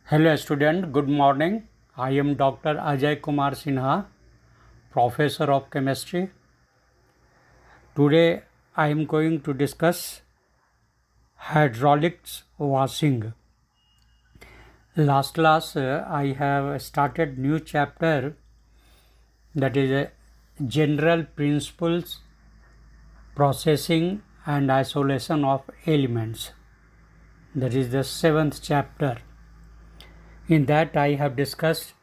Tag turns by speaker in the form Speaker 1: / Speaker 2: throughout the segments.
Speaker 1: Hello student, good morning. I am Dr. Ajay Kumar Sinha, Professor of Chemistry. Today I am going to discuss hydraulics washing. Last class I have started new chapter, that is general principles, processing and isolation of elements. That is the 7th chapter. In that I have discussed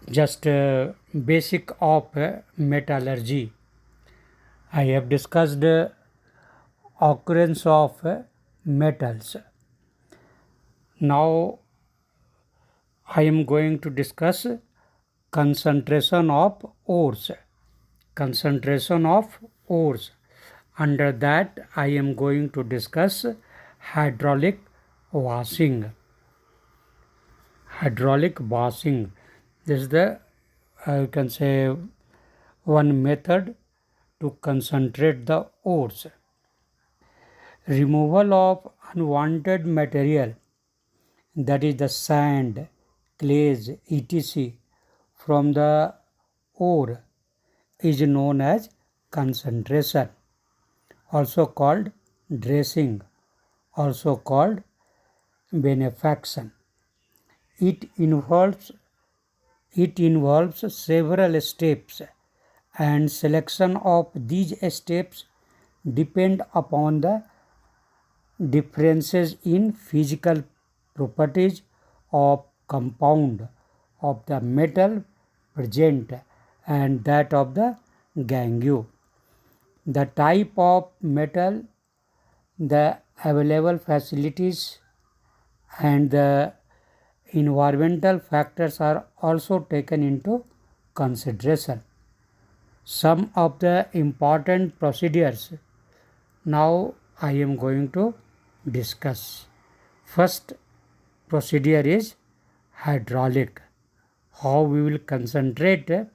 Speaker 1: just basic of metallurgy. I have discussed occurrence of metals. Now I am going to discuss concentration of ores. Concentration of ores. Under that I am going to discuss hydraulic washing. Hydraulic washing. This is the you can say one method to concentrate the ores. Removal of unwanted material, that is the sand, clays, etc. from the ore is known as concentration, also called dressing, also called benefaction. It involves several steps, and selection of these steps depend upon the differences in physical properties of compound of the metal present and that of the gangue. The type of metal, the available facilities and the environmental factors are also taken into consideration. Some of the important procedures now I am going to discuss. First procedure is hydraulic. How we will concentrate the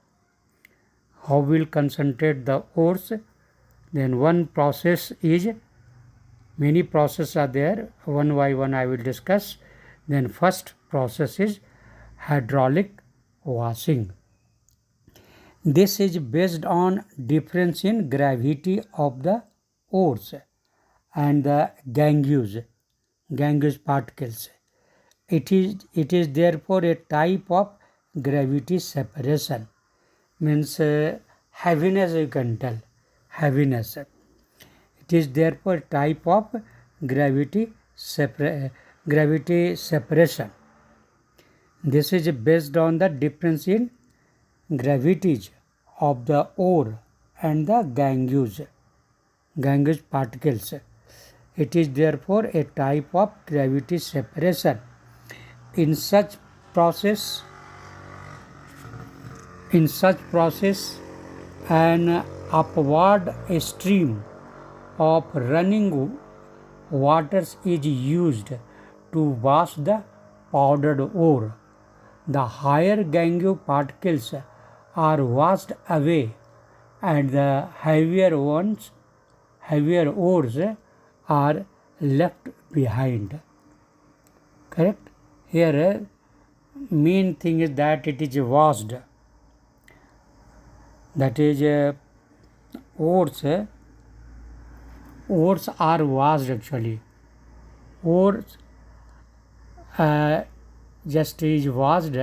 Speaker 1: ores. Then one process is, many processes are there, one by one I will discuss. Then first process is hydraulic washing. This is based on difference in gravity of the ores and the gangues particles. It is therefore a type of gravity separation. Means heaviness, you can tell, heaviness. It is therefore a type of gravity separation. This is based on the difference in gravities of the ore and the gangues particles. It is therefore a type of gravity separation. In such process, an upward stream of running waters is used to wash the powdered ore. The higher gangue particles are washed away and the heavier ores are left behind. Correct? Here main thing is that it is washed. That is ores are washed actually. Ores just is washed.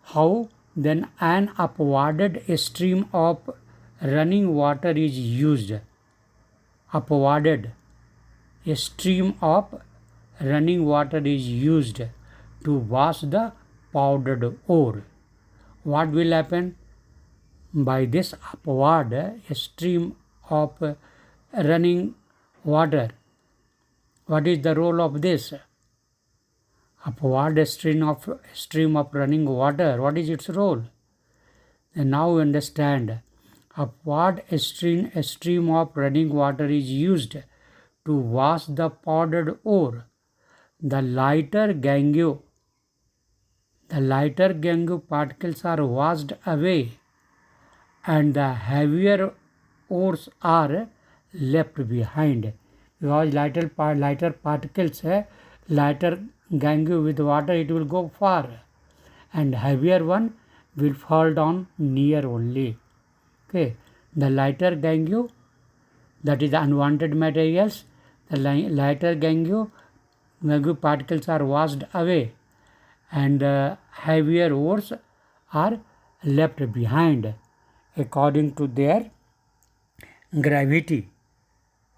Speaker 1: How? Then an upwarded stream of running water is used. Upwarded stream of running water is used to wash the powdered ore. What will happen? By this upward stream of running water, what is the role of this? Upward stream of running water, what is its role? And now understand, upward stream of running water is used to wash the powdered ore. The lighter gangue particles are washed away and the heavier ores are left behind. Because lighter particles lighter gangue with water, it will go far, and heavier one will fall down near only. Okay, the lighter gangue, that is unwanted materials, the lighter gangue particles are washed away, and heavier ores are left behind according to their gravity.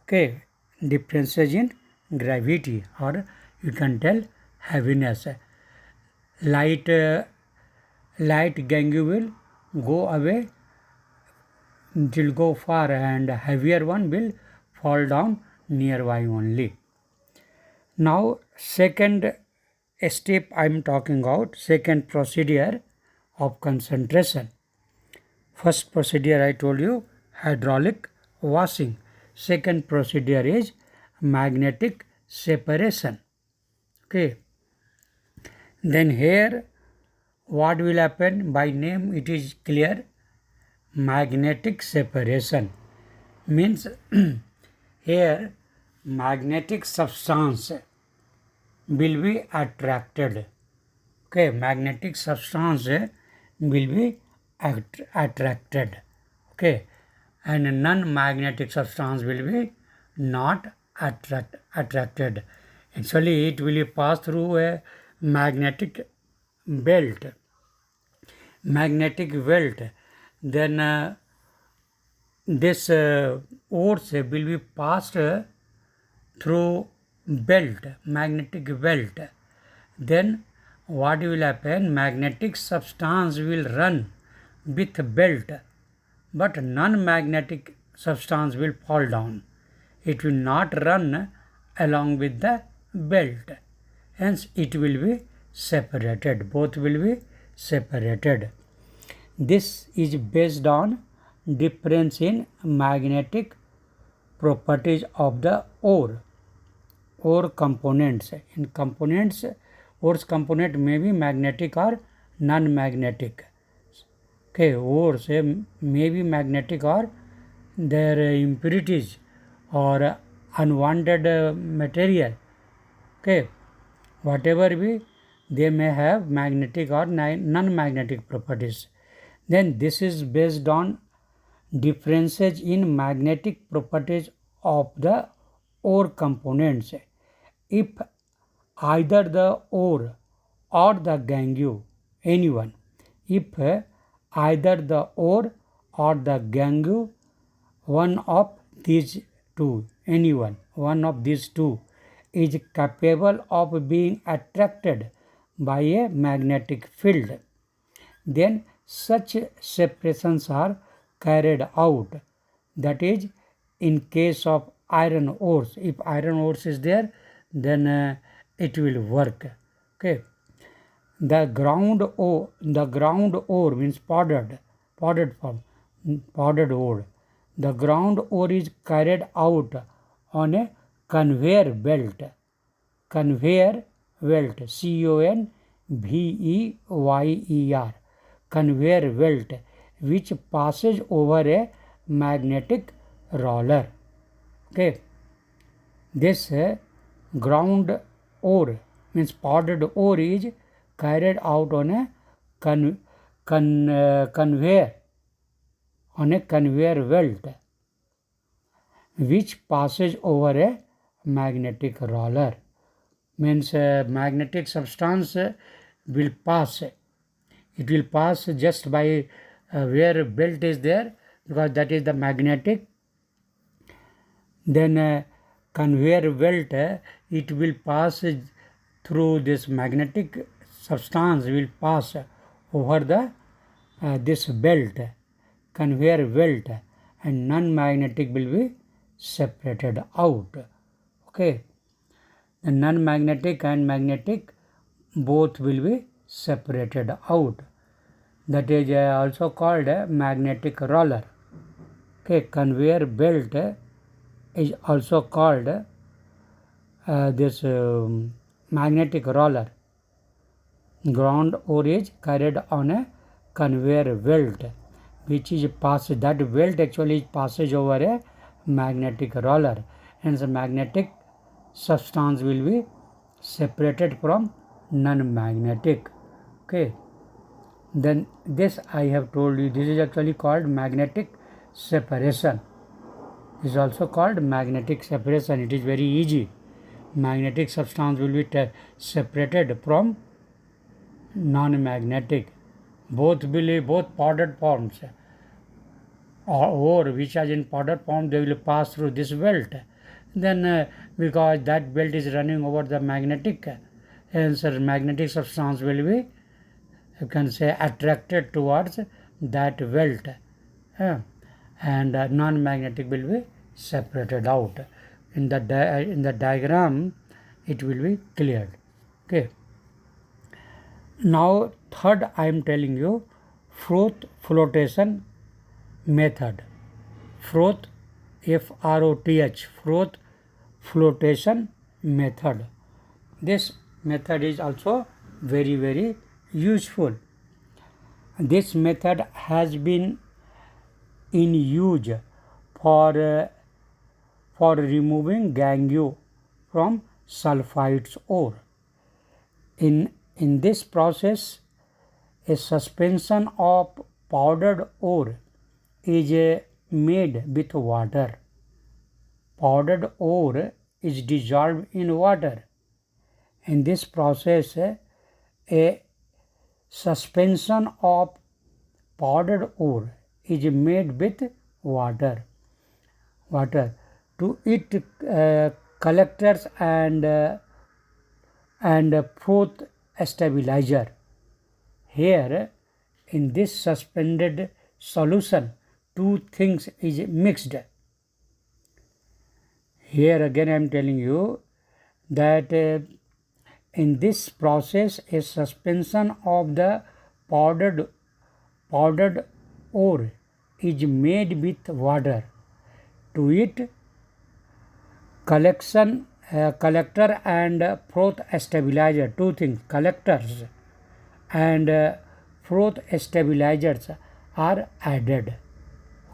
Speaker 1: Okay, differences in gravity, or you can tell heaviness. Light gangue will go away, it will go far, and heavier one will fall down nearby only. Now second step I am talking about, second procedure of concentration. First procedure I told you, hydraulic washing. Second procedure is magnetic separation. Okay. Then here what will happen? By name it is clear. Magnetic separation means here magnetic substance will be attracted. Okay, magnetic substance will be attracted. Okay, and non-magnetic substance will be not attracted. Actually, it will pass through a magnetic belt. Then this ores will be passed through magnetic belt. Then what will happen? Magnetic substance will run with belt, but non-magnetic substance will fall down. It will not run along with the belt. Hence it will be separated. Both will be separated. This is based on difference in magnetic properties of the ore components. In components, ore's component may be magnetic or non-magnetic. Okay, ores may be magnetic or their impurities or unwanted material. Okay, whatever be, they may have magnetic or non-magnetic properties. Then this is based on differences in magnetic properties of the ore components. If either the ore or the gangue, anyone, if either the ore or the gangue, one of these two, anyone, one of these two is capable of being attracted by a magnetic field, then such separations are carried out. That is, in case of iron ores, if iron ores is there, then it will work. Okay, the ground ore means powdered form, powdered ore. The ground ore is carried out on a conveyor belt, conveyor conveyor belt, which passes over a magnetic roller. Okay, this ground ore means powdered ore is carried out on a conveyor belt, which passes over a magnetic roller. Means magnetic substance will pass. It will pass just by where belt is there, because that is the magnetic. Then conveyor belt, it will pass through this magnetic substance, will pass over the this belt, conveyor belt, and non-magnetic will be separated out. Okay, the non-magnetic and magnetic both will be separated out. That is also called a magnetic roller. Okay, conveyor belt is also called this magnetic roller. Ground ore is carried on a conveyor belt, which is passed. That belt actually passes over a magnetic roller, hence the magnetic substance will be separated from non-magnetic. Okay, then this I have told you, this is actually called magnetic separation. This is also called magnetic separation. It is very easy. Magnetic substance will be separated from non-magnetic. Both powdered forms, or which are in powder form, they will pass through this belt. Then because that belt is running over the magnetic, hence magnetic substance will be, you can say, attracted towards that belt, and non-magnetic will be separated out. In the diagram it will be cleared. Okay, now third I am telling you Froth flotation method. Froth, F-R-O-T-H, Froth flotation method. This method is also very useful. This method has been in use for removing gangue from sulfides ore. In this process, a suspension of powdered ore is made with water. Powdered ore is dissolved in water. In this process, a suspension of powdered ore is made with water. To it, collectors and Froth stabilizer. Here, in this suspended solution, two things is mixed. Here again I am telling you that in this process a suspension of the powdered ore is made with water. To it, collector and Froth stabilizer, two things, collectors and Froth stabilizers are added.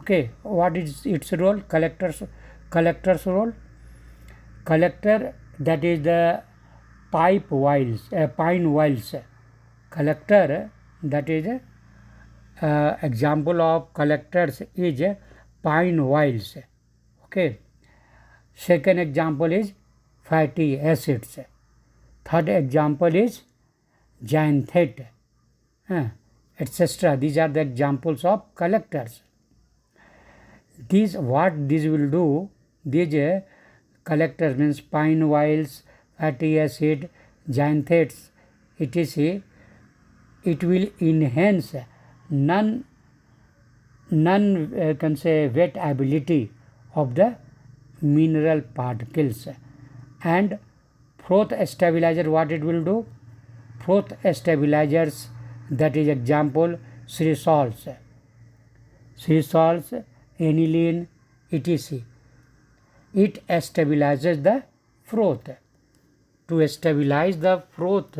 Speaker 1: Okay, what is its role? Collector's role. Collector, that is the pine wheels. Collector, that is example of collectors is pine wheels. Okay. Second example is fatty acids. Third example is xanthate, etc. These are the examples of collectors. What these will do, these collectors means pine wheels, fatty acid, xanthates, etc. It will enhance can say wettability of the mineral particles. And Froth stabilizer, what it will do? Froth stabilizers, that is example srisols, aniline, etc. It stabilizes the froth. To stabilize the froth,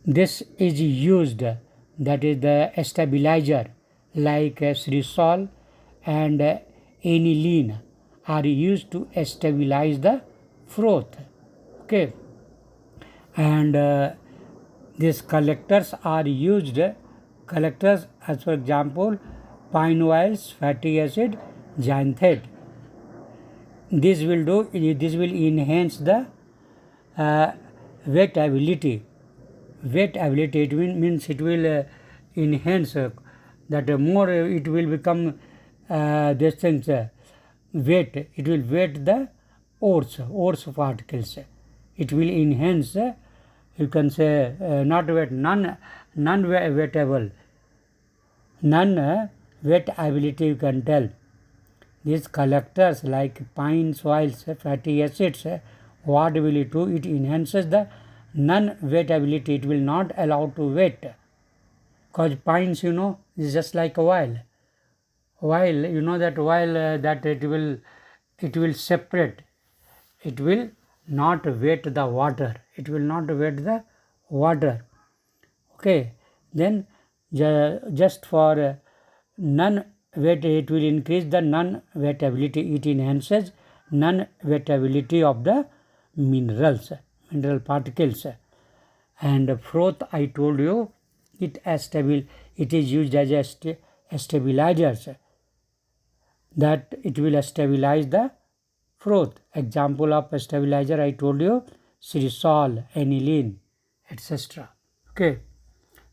Speaker 1: this is used, that is the stabilizer like srisol and aniline are used to stabilize the froth. Okay, and these collectors are used, collectors as for example pine oils, fatty acid, xanthate. This will enhance the wettability. It means it will enhance that more it will become these things weight. It will weight the ores particles. It will enhance, you can say not weight, non-wettable, non-wettability, you can tell. These collectors like pine oils, fatty acids, what will it do? It enhances the non-wettability. It will not allow to wet. Because pines, is just like a oil. That oil that it will separate. It will not wet the water. Okay. Then just for non-wet, it will increase the non-wettability. It enhances non-wettability of the minerals. mineral particles. And froth, I told you, it is used as a stabilizer, that it will stabilize the froth. Example of a stabilizer, I told you, cresol, aniline, etc. Okay.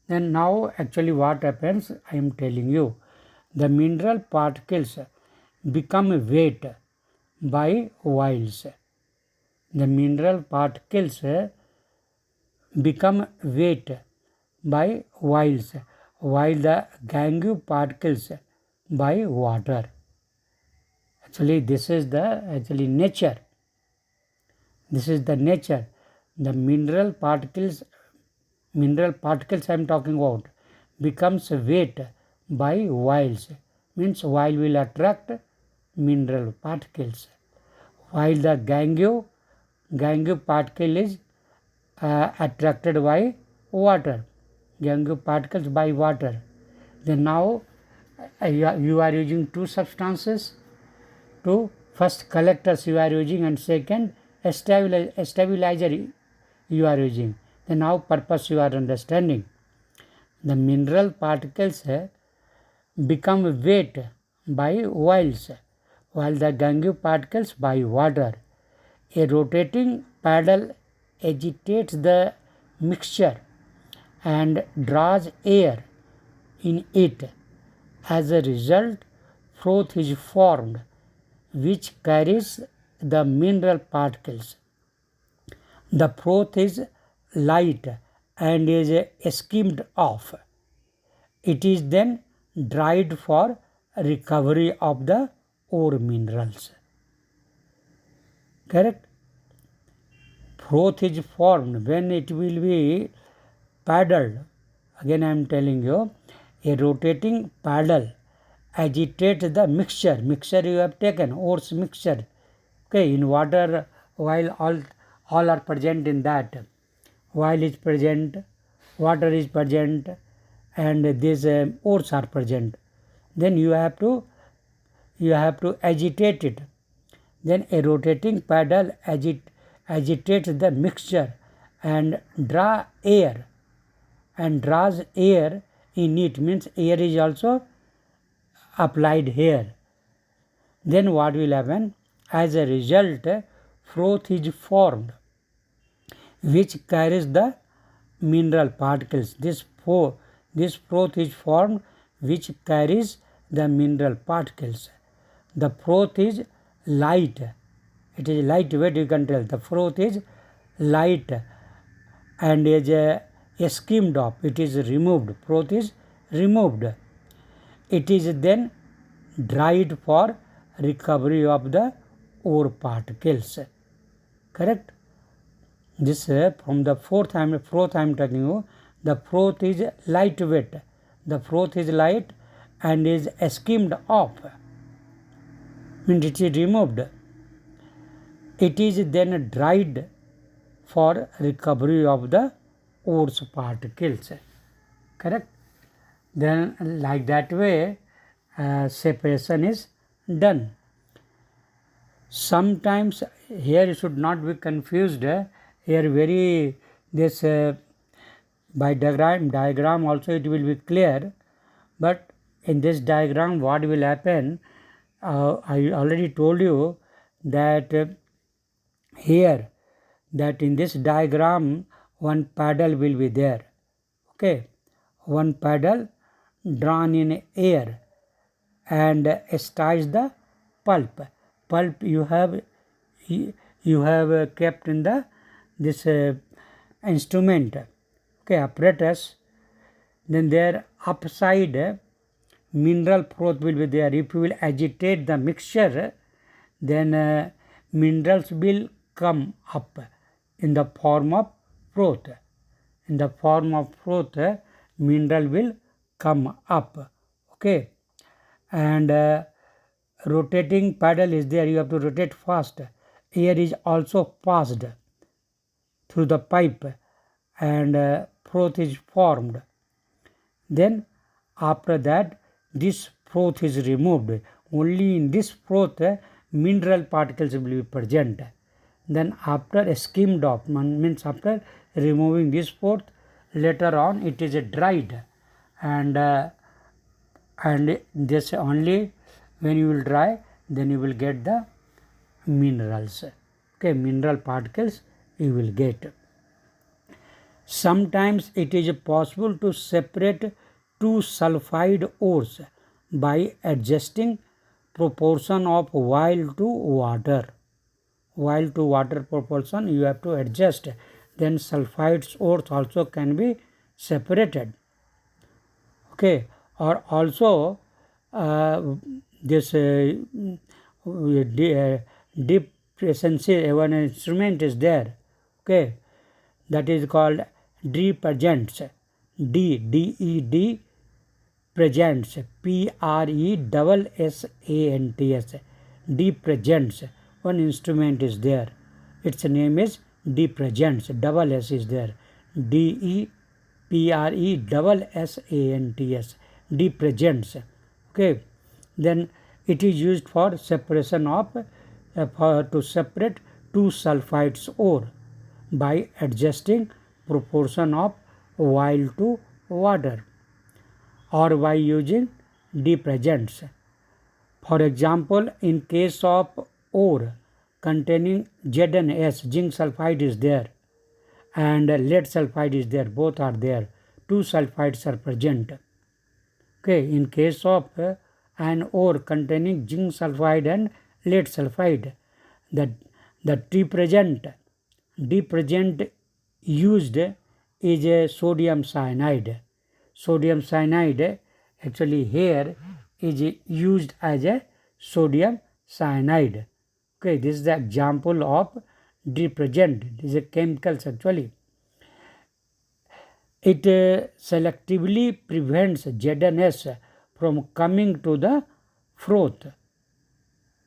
Speaker 1: Then now actually what happens, I am telling you, the mineral particles become weight by oils. The mineral particles become weight by oils, while the gangue particles by water. Actually, this is the nature. This is the nature. The mineral particles I am talking about, becomes weight by oils. Means oil will attract mineral particles, while the gangue particle is attracted by water. Gangue particles by water. Then now you are using two substances. Two, first collectors you are using, and second a stabilizer you are using. Then now purpose you are understanding. The mineral particles become weight by oils, while the gangue particles by water. A rotating paddle agitates the mixture and draws air in it. As a result, froth is formed, which carries the mineral particles. The froth is light and is skimmed off. It is then dried for recovery of the ore minerals. Correct? Froth is formed when it will be paddled. Again I am telling you, a rotating paddle agitates the mixture. Mixture you have taken, ore's mixture. Okay, in water, while all are present in that. Oil is present, water is present, and these ores are present. Then you have to agitate it. Then a rotating paddle agitates the mixture and draws air in it. Means air is also applied here. Then what will happen? As a result, froth is formed, which carries the mineral particles. This froth is formed which carries the mineral particles. The froth is light. It is lightweight, you can tell. The froth is light and is skimmed off. It is removed. Froth is removed. It is then dried for recovery of the ore particles. Correct? This from the froth I am telling you. The froth is lightweight. The froth is light and is skimmed off. Means it is removed. It is then dried for recovery of the ore particles. Correct? Then like that way separation is done. Sometimes here you should not be confused. Here this by diagram also it will be clear, but in this diagram what will happen, I already told you that here, that in this diagram one paddle will be there. Okay, one paddle drawn in air and stirs the pulp. Pulp you have kept in this instrument, okay, apparatus. Then there upside mineral froth will be there. If you will agitate the mixture, then minerals will come up in the form of froth. In the form of froth, mineral will come up. Okay, and rotating paddle is there. You have to rotate fast. Air is also passed through the pipe and froth is formed. Then after that this froth is removed. Only in this froth mineral particles will be present. Then after skimmed off, means after removing this fourth, later on it is dried, and this only when you will dry, then you will get the minerals. Okay, mineral particles you will get. Sometimes it is possible to separate two sulfide ores by adjusting proportion of oil to water. Oil to water proportion you have to adjust. Then sulfides ores also can be separated. Okay, or also this deep presence one instrument is there. Okay, that is called depresents. D presents, Presents, depresents. One instrument is there, its name is depresents, double S is there, Depresents, depresents. Okay, then it is used for separation of to separate two sulfides ore by adjusting proportion of oil to water, or by using depresents. For example, in case of ore containing ZnS, zinc sulfide is there, and lead sulfide is there, both are there, two sulfides are present. Okay, in case of an ore containing zinc sulfide and lead sulfide, the depresent used is a sodium cyanide. Sodium cyanide actually here is used as a sodium cyanide. Okay, this is the example of depresent. This is a chemicals actually. It selectively prevents ZnS from coming to the froth.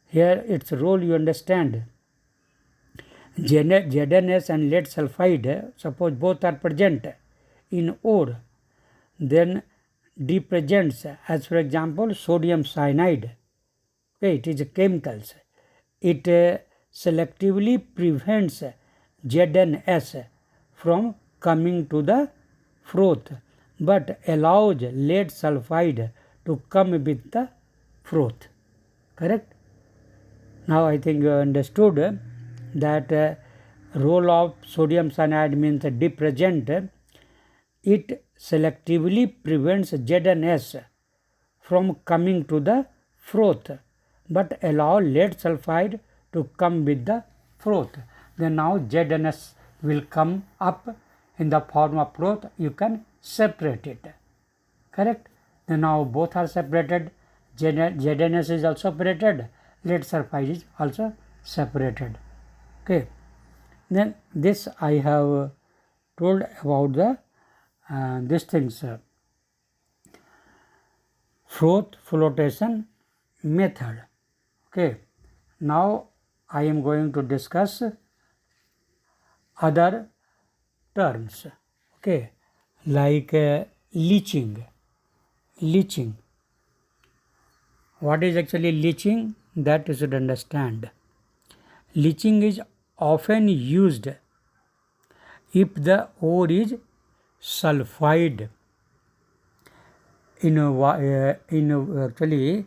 Speaker 1: Here its role you understand. ZnS and lead sulfide, suppose both are present in ore, then depresents, as for example sodium cyanide. Okay, it is chemicals. It selectively prevents ZnS from coming to the froth, but allows lead sulfide to come with the froth. Correct? Now I think you understood that role of sodium cyanide means depresent. It selectively prevents ZnS from coming to the froth, but allow lead sulfide to come with the froth. Then now ZnS will come up in the form of froth. You can separate it. Correct? Then now both are separated. ZnS is also separated. Lead sulfide is also separated. Okay. Then this I have told about the these things. Froth flotation method. Okay. Now I am going to discuss other terms. Okay, like leaching. Leaching. What is actually leaching? That you should understand. Leaching is often used if the ore is sulfide. Actually,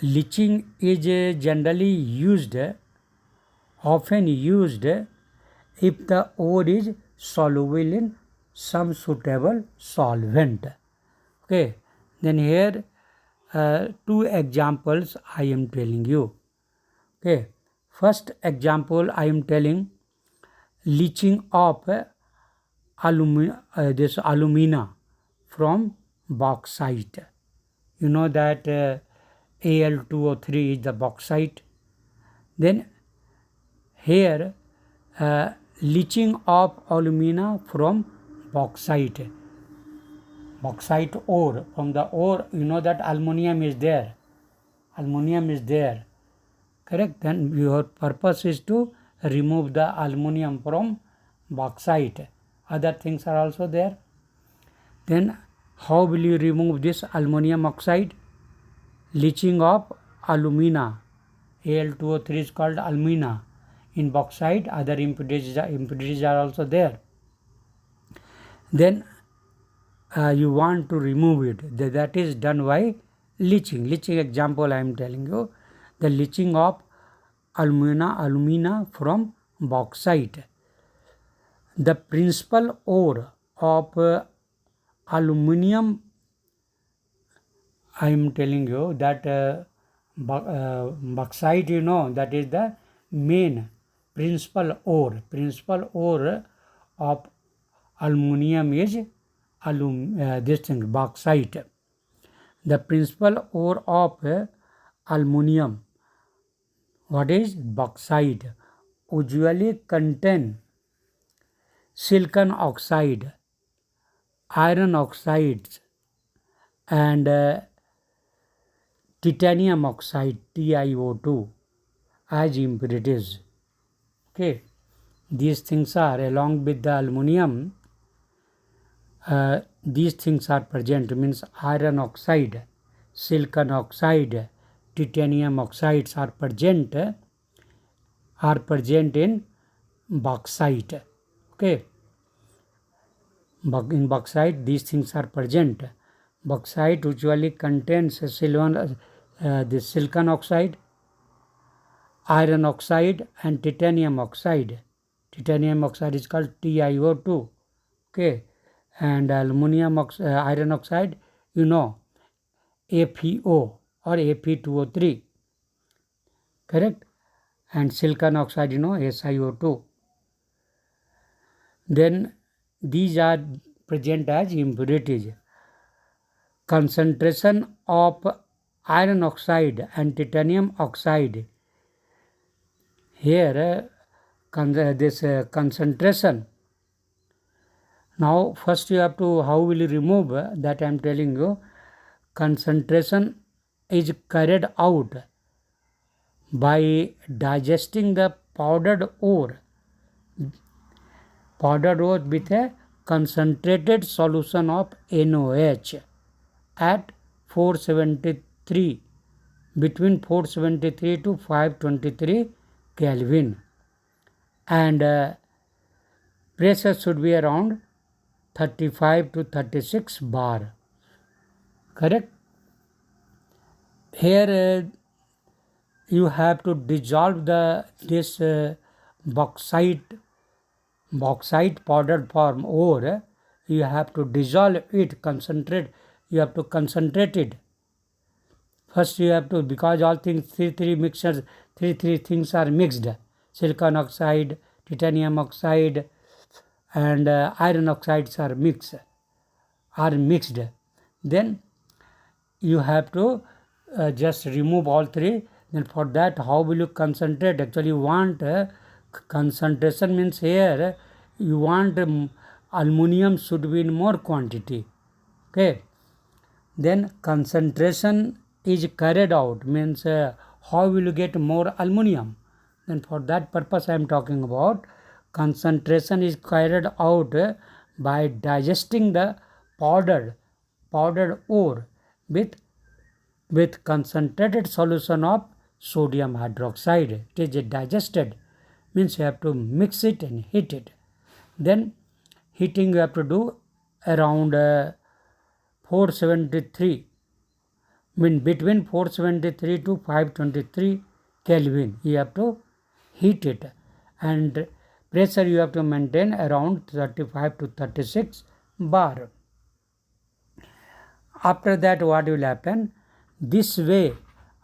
Speaker 1: leaching is generally often used if the ore is soluble in some suitable solvent. Okay, then here two examples I am telling you. Okay, first example I am telling leaching of alumina from bauxite. You know that Al2O3 is the bauxite. Then here leaching of alumina from bauxite ore, from the ore, you know that aluminum is there. Correct? Then your purpose is to remove the aluminum from bauxite. Other things are also there. Then how will you remove this aluminum oxide? Leaching of alumina. Al2O3 is called alumina. In bauxite, other impurities are also there. Then you want to remove it. That is done by leaching. Leaching example I am telling you. The leaching of alumina from bauxite. The principal ore of aluminium, I am telling you that bauxite, that is the main principal ore. Principal ore of aluminium is this thing, bauxite. The principal ore of aluminium, what is bauxite, usually contain silicon oxide, iron oxides, and titanium oxide TiO2 as impurities. Okay, these things are along with the aluminium. These things are present, means iron oxide, silicon oxide, titanium oxides are present in bauxite. Okay, in bauxite these things are present. Bauxite usually contains the silicon oxide, iron oxide, and titanium oxide. Titanium oxide is called TiO2. Okay, and iron oxide, FeO or Fe2O3. Correct? And silicon oxide, SiO2. Then these are present as impurities. Concentration of iron oxide and titanium oxide. Here, this concentration. Now, first you have to, how will you remove that I am telling you. Concentration is carried out by digesting the powdered ore with a concentrated solution of NOH at 473, between 473 to 523 Kelvin, and pressure should be around 35 to 36 bar. Correct? Here you have to dissolve this bauxite powdered form ore. You have to dissolve it, concentrate. You have to concentrate it. First you have to, because all things three things are mixed. Silicon oxide, titanium oxide, and iron oxides are mixed. Then you have to just remove all three. Then for that, how will you concentrate? Actually, you want concentration, means here you want aluminum should be in more quantity. Okay. Then concentration is carried out, means how will you get more aluminum? Then for that purpose I am talking about. Concentration is carried out by digesting the powdered ore with concentrated solution of sodium hydroxide. It is digested, means you have to mix it and heat it. Then heating you have to do around 473, between 473 to 523 Kelvin you have to heat it, and pressure you have to maintain around 35 to 36 bar. After that, what will happen? This way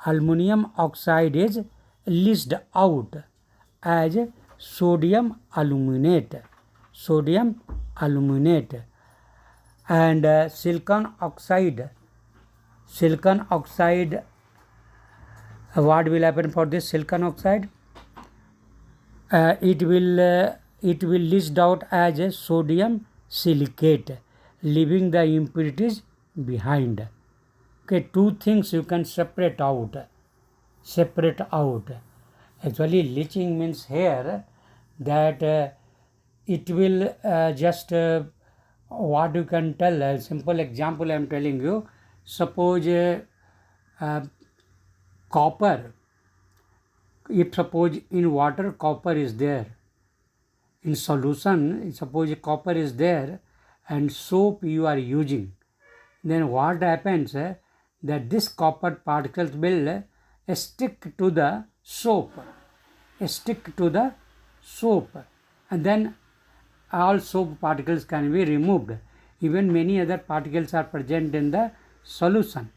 Speaker 1: aluminum oxide is leached out as sodium aluminate, and silicon oxide, what will happen for this silicon oxide? It will leached out as a sodium silicate, leaving the impurities behind. Okay, two things you can separate out. Actually, leaching means here that it will just what you can tell. A simple example I am telling you. Suppose copper if suppose in water copper is there, in solution suppose copper is there and soap you are using, then what happens that this copper particles will stick to the soap, and then all soap particles can be removed. Even many other particles are present in the solution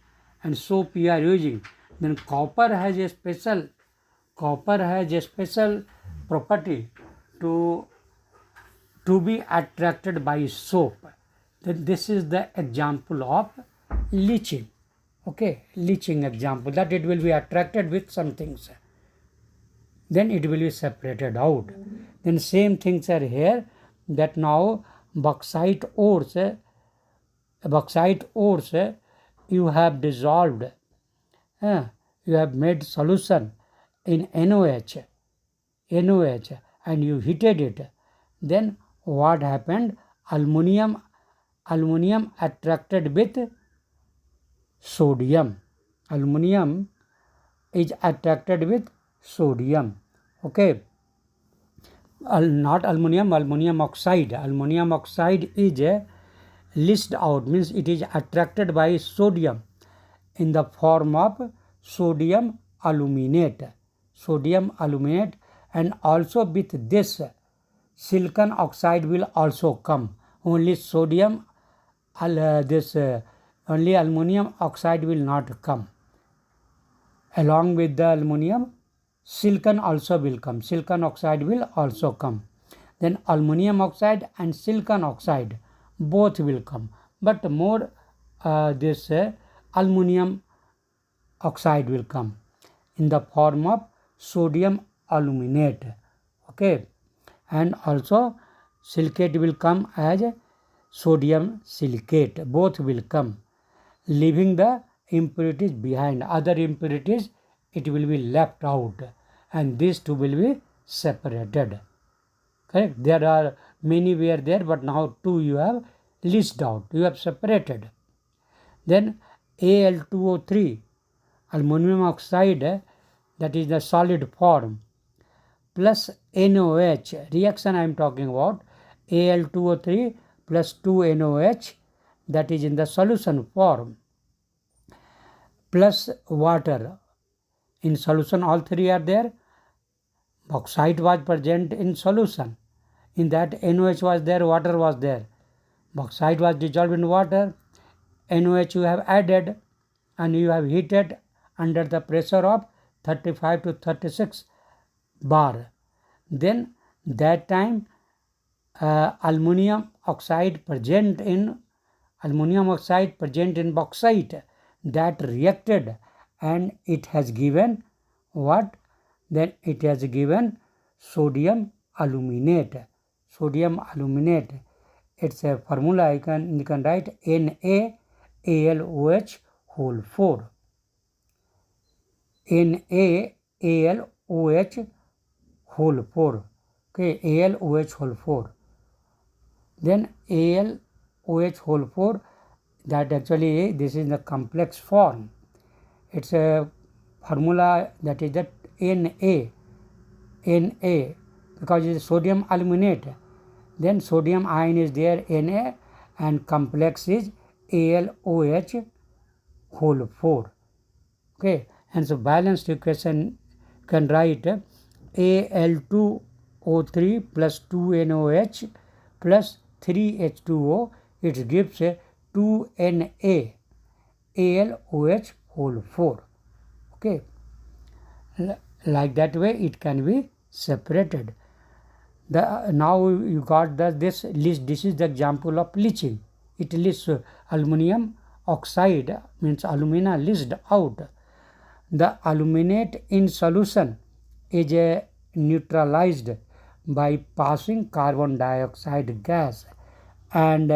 Speaker 1: and soap you are using, then copper has a special property to be attracted by soap. Then this is the example of leaching. Okay, leaching example, that it will be attracted with some things, then it will be separated out. Then same things are here, that now bauxite ores you have dissolved, you have made solution in NOH, and you heated it. Then what happened? Aluminium attracted with sodium. Aluminium is attracted with sodium. Okay, not aluminum oxide. Aluminum oxide is leached out, means it is attracted by sodium in the form of sodium aluminate, and also with this silicon oxide will also come. Only only aluminum oxide will not come. Along with the aluminum, silicon also will come. Silicon oxide will also come. Then aluminum oxide and silicon oxide both will come. But more this aluminum oxide will come in the form of sodium aluminate. Okay, and also silicate will come as sodium silicate. Both will come, leaving the impurities behind. Other impurities it will be left out, and these two will be separated. Correct? There are many were there, but now two you have leached out, you have separated. Then Al2O3, aluminum oxide, that is the solid form, plus NOH, reaction I am talking about, Al2O3 plus 2NOH, that is in the solution form, plus water. In solution all three are there. Bauxite was present in solution. In that NOH was there, water was there. Bauxite was dissolved in water. NOH you have added and you have heated under the pressure of 35 to 36 bar. Then that time aluminum oxide present in bauxite, that reacted, and it has given what? Then it has given sodium aluminate. It's a formula you can write NaAlOH whole 4. NaAlOH whole 4. Okay, AlOH whole 4. Then AlOH whole 4, that actually this is the complex form. It's a formula, that is that Na, because it is sodium aluminate. Then sodium ion is there, Na, and complex is AlOH whole 4. Okay, and so balanced equation can write Al2O3 plus 2NOH plus 3H2O, it gives 2Na AlOH whole 4. Okay, like that way it can be separated. Now you got this list. This is the example of leaching. It lists aluminum oxide, means alumina leached out. The aluminate in solution is neutralized by passing carbon dioxide gas, and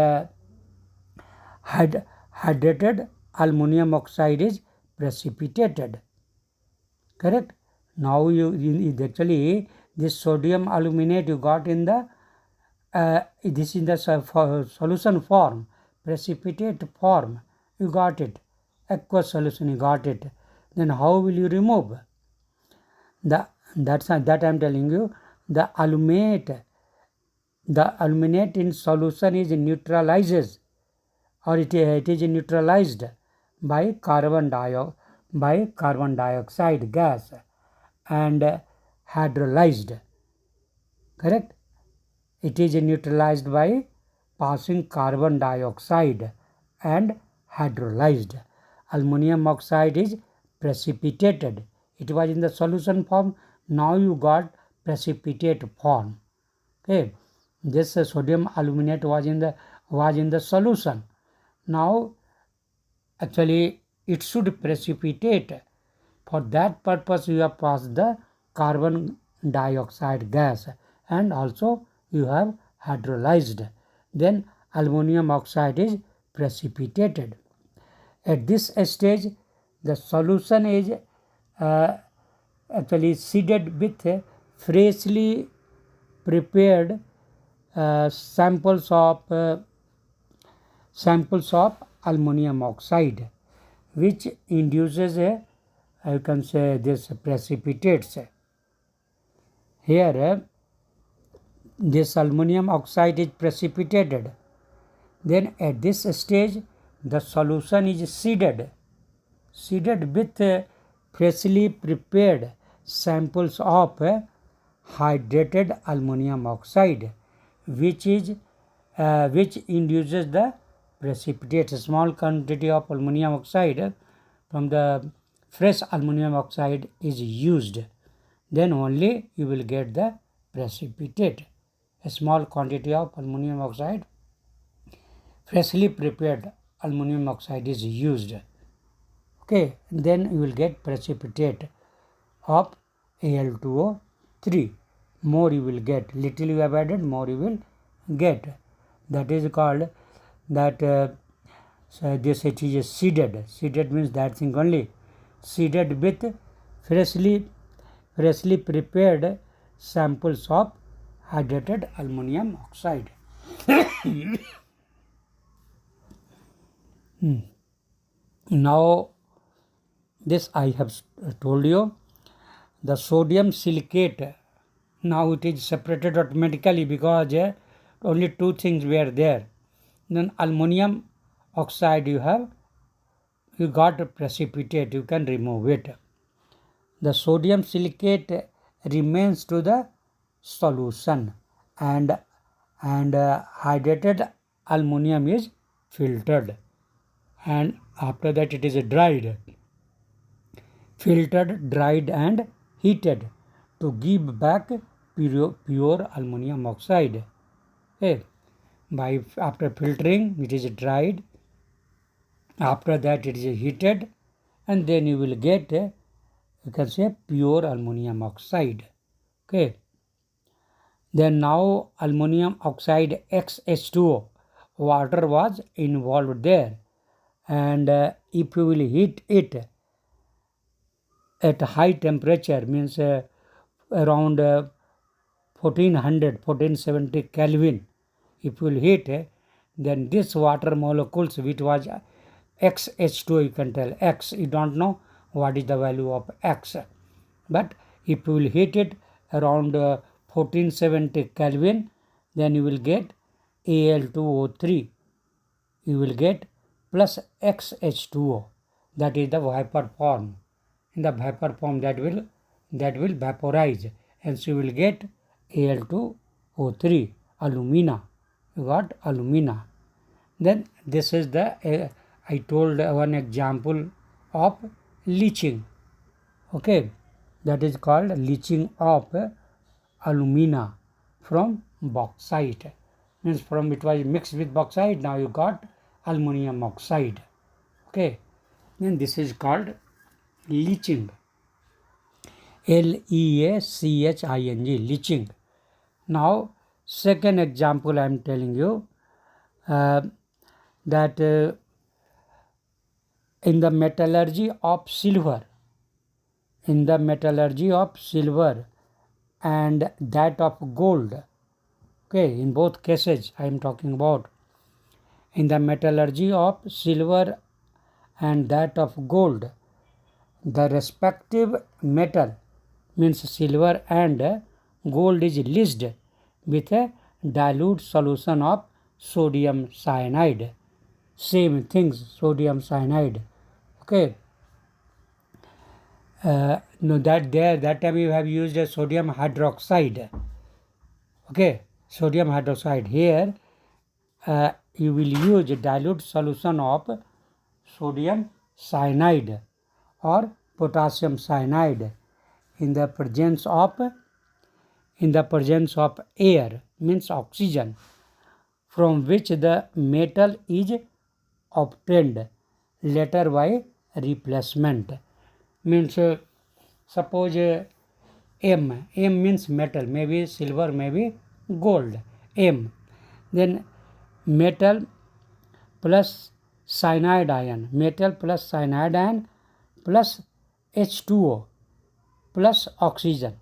Speaker 1: hydrated aluminum oxide is precipitated. Correct? Now you actually this sodium aluminate you got in the this is the solution form, precipitate form, you got it, aqueous solution you got it. Then how will you remove? The that I am telling you. The aluminate in solution is neutralizes, or it is neutralized by carbon dioxide gas and hydrolyzed. Correct? It is neutralized by passing carbon dioxide and hydrolyzed. Aluminum oxide is precipitated. It was in the solution form. Now you got precipitate form. Okay, this sodium aluminate was in the solution. Now actually it should precipitate. For that purpose you have passed the carbon dioxide gas and also you have hydrolyzed. Then aluminum oxide is precipitated. At this stage the solution is actually seeded with freshly prepared samples of aluminum oxide, which induces you can say this precipitates. Here this aluminum oxide is precipitated. Then at this stage the solution is seeded with freshly prepared samples of hydrated aluminum oxide, which induces the precipitate. A small quantity of aluminum oxide from the fresh aluminum oxide is used, then only you will get the precipitate. A small quantity of aluminum oxide, freshly prepared aluminum oxide is used. Okay, then you will get precipitate of Al2O3. More you will get. Little you have added, more you will get. That is called that so this it is seeded. Seeded means that thing only. Seeded with freshly prepared samples of hydrated aluminum oxide. Now this I have told you. The sodium silicate, now it is separated automatically because only two things were there. Then aluminum oxide you got a precipitate, you can remove it. The sodium silicate remains to the solution and hydrated aluminum is filtered, and after that it is dried, filtered, dried and heated to give back pure aluminum oxide. Okay. After filtering it is dried, after that it is heated, and then you will get you can say pure aluminum oxide. Okay. Then now aluminum oxide XH2O, water was involved there, and if you will heat it at high temperature, means around 1470 Kelvin, if you will heat, then this water molecules, which was XH2O, you can tell X, you don't know what is the value of X, but if you will heat it around 1470 Kelvin, then you will get Al2O3, you will get plus XH2O, that is the vapor form. In the vapor form that will vaporize, and so you will get Al2O3, alumina. You got alumina. Then this is the I told one example of leaching. Okay, that is called leaching of alumina from bauxite. Means from it was mixed with bauxite, now you got aluminum oxide. Okay, then this is called leaching. Leaching, leaching. Now second example I am telling you that in the metallurgy of silver, and that of gold, okay, in both cases I am talking about. In the metallurgy of silver and that of gold, the respective metal means silver and gold is lynched with a dilute solution of sodium cyanide. Same things, sodium cyanide. Okay. No, that time you have used a sodium hydroxide. Okay, sodium hydroxide. Here you will use a dilute solution of sodium cyanide or potassium cyanide in the presence of air, means oxygen, from which the metal is obtained later by replacement. Means suppose M means metal, maybe silver, maybe gold, M. Then metal plus cyanide ion, metal plus cyanide ion plus H2O plus oxygen.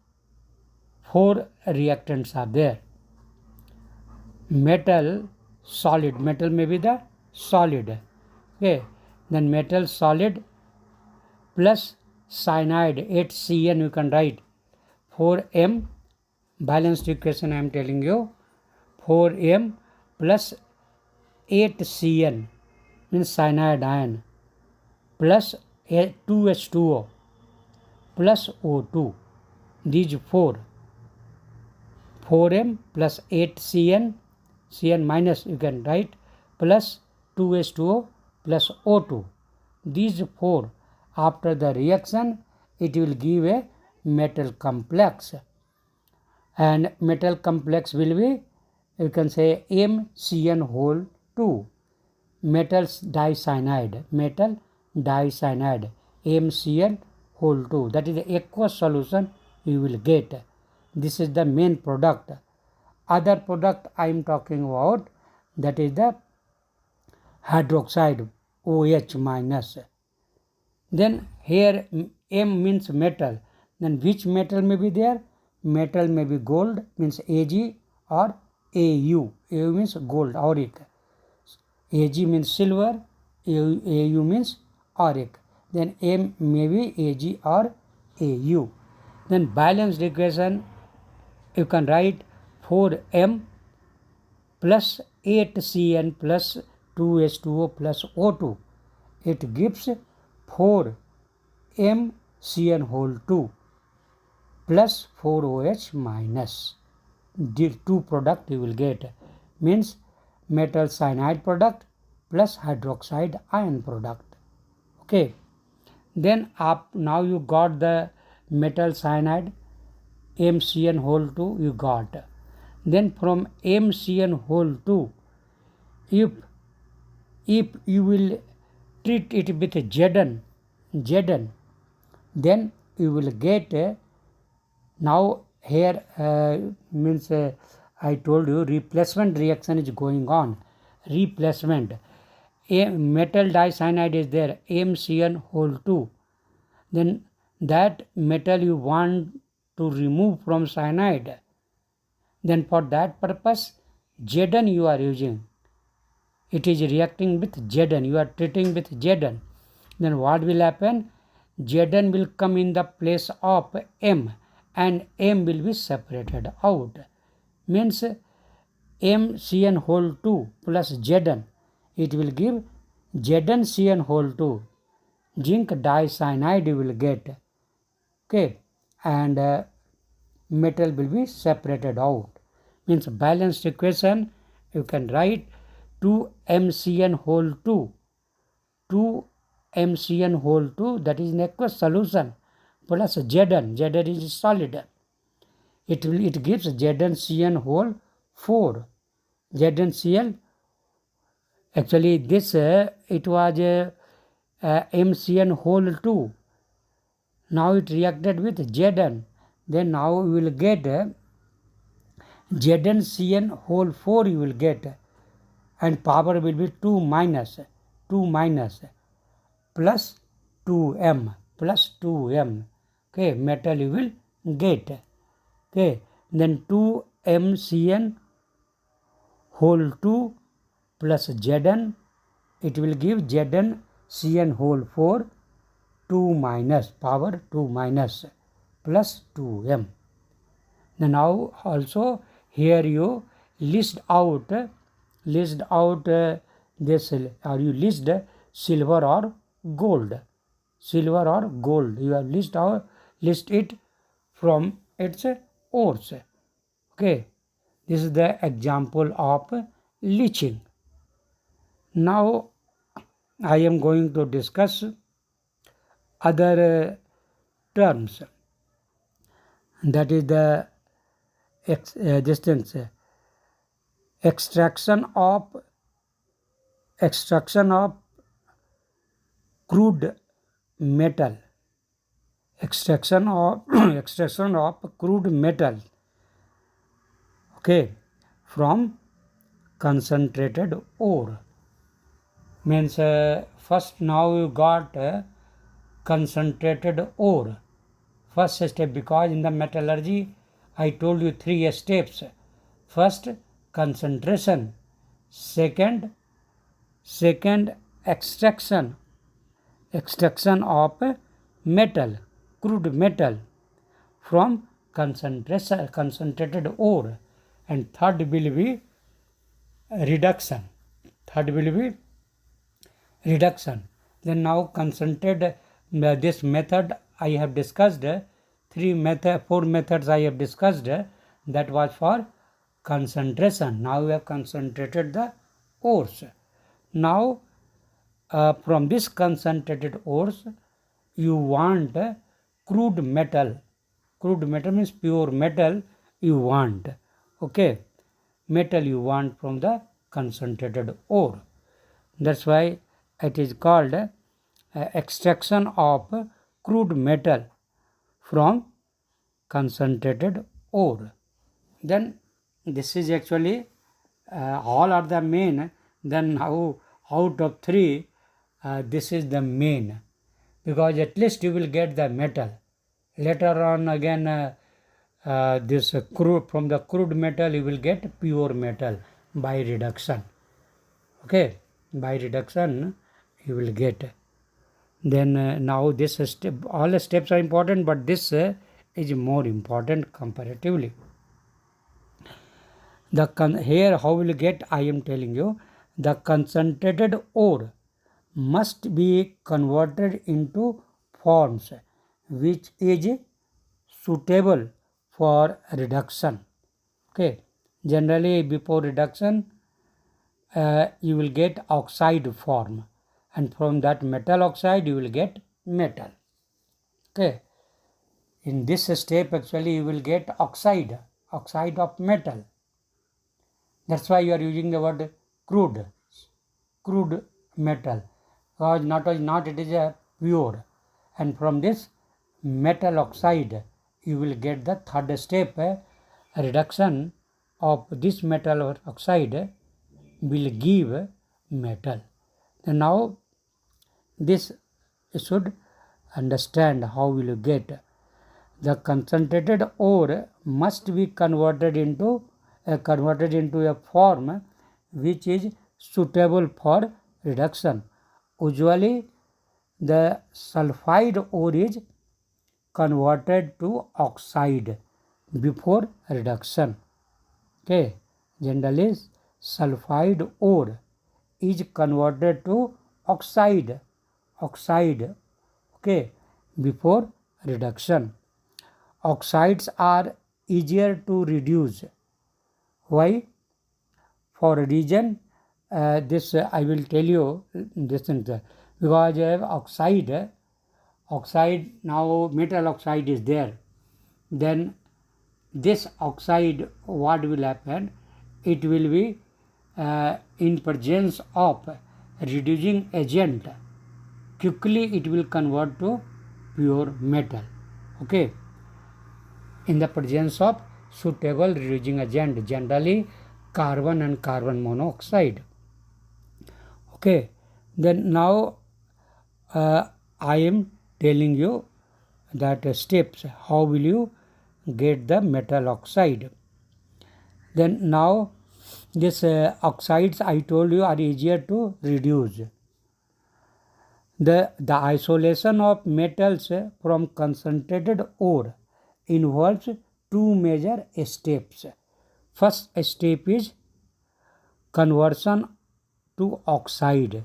Speaker 1: 4 reactants are there. Metal solid, metal may be the solid. Okay, then metal solid plus cyanide 8CN you can write 4M, balanced equation I am telling you, 4M plus 8CN means cyanide ion plus 2H2O plus O2. These 4M plus 8CN, Cn minus you can write, plus 2H2O plus O2. These 4, after the reaction it will give a metal complex, and metal complex will be, you can say, MCN whole 2, metal dicyanide, MCN whole 2, that is the aqueous solution you will get. This is the main product. Other product I am talking about, that is the hydroxide, OH minus. Then here M means metal. Then which metal may be there? Metal may be gold, means Ag, or Au. Au means gold, auric. Ag means silver, Au means auric. Then M may be Ag or Au. Then balanced equation you can write 4M plus 8CN plus 2H2O plus O2. It gives 4MCN whole 2 plus 4OH minus. The 2 product you will get, means metal cyanide product plus hydroxide ion product. Okay. Then now you got the metal cyanide, MCN whole 2 you got. Then from MCN whole 2, if you will treat it with Zn, then you will get, now here means I told you replacement reaction is going on. Replacement. Metal dicyanide is there, MCN whole 2. Then that metal you want to remove from cyanide. Then for that purpose, Zn you are using. It is reacting with Zn. You are treating with Zn. Then what will happen? Zn will come in the place of M, and M will be separated out. Means MCN whole 2 plus Zn. It will give ZnCN whole 2. Zinc dicyanide you will get. Okay. And metal will be separated out. Means balanced equation you can write 2MCN whole 2. 2MCN whole 2, that is an aqueous solution, plus Zn. Zn is solid. It gives ZnCN whole 4. ZnCl, actually this it was MCN whole 2. Now it reacted with Zn. Then now you will get ZnCN whole 4 you will get, and power will be 2 minus plus 2M. Okay, metal you will get. Okay, then 2MCN whole 2 plus Zn, it will give ZnCN whole 4, 2 minus, power 2 minus. plus 2m. Now also here you list out this, or you list silver or gold. Silver or gold, you have list it from its ores. Okay, this is the example of leaching. Now I am going to discuss other terms, that is the distance extraction of crude metal, extraction of extraction of crude metal, okay, from concentrated ore. Means first now you got concentrated ore, first step, because in the metallurgy I told you 3 steps. First concentration, second extraction of metal, crude metal from concentrated ore, and third will be reduction. Then now concentrated, this method I have discussed, 4 methods I have discussed, that was for concentration. Now we have concentrated the ores. Now from this concentrated ores you want crude metal. Crude metal means pure metal you want. Okay, metal you want from the concentrated ore. That's why it is called extraction of crude metal from concentrated ore. Then this is actually all are the main. Then how out of 3 this is the main, because at least you will get the metal. Later on again this crude, from the crude metal you will get pure metal by reduction. Okay, by reduction you will get. Then now this step, all the steps are important, but this is more important comparatively. Here how will you get, I am telling you, the concentrated ore must be converted into forms which is suitable for reduction. Okay, generally before reduction you will get oxide form, and from that metal oxide you will get metal. Okay, in this step actually you will get oxide of metal. That's why you are using the word crude metal, because not it is a pure, and from this metal oxide you will get the third step, reduction of this metal oxide will give metal. And now this should understand how will you get. The concentrated ore must be converted into a form which is suitable for reduction. Usually the sulfide ore is converted to oxide before reduction. Okay, generally sulfide ore is converted to oxide, okay, before reduction. Oxides are easier to reduce. Why? For a reason, this I will tell you this thing, because you have oxide, now metal oxide is there. Then this oxide, what will happen? It will be in presence of reducing agent, quickly it will convert to pure metal. Okay, in the presence of suitable reducing agent, generally carbon and carbon monoxide. Okay, then now I am telling you that steps, how will you get the metal oxide. Then now this oxides I told you are easier to reduce. The isolation of metals from concentrated ore involves two major steps. First step is conversion to oxide,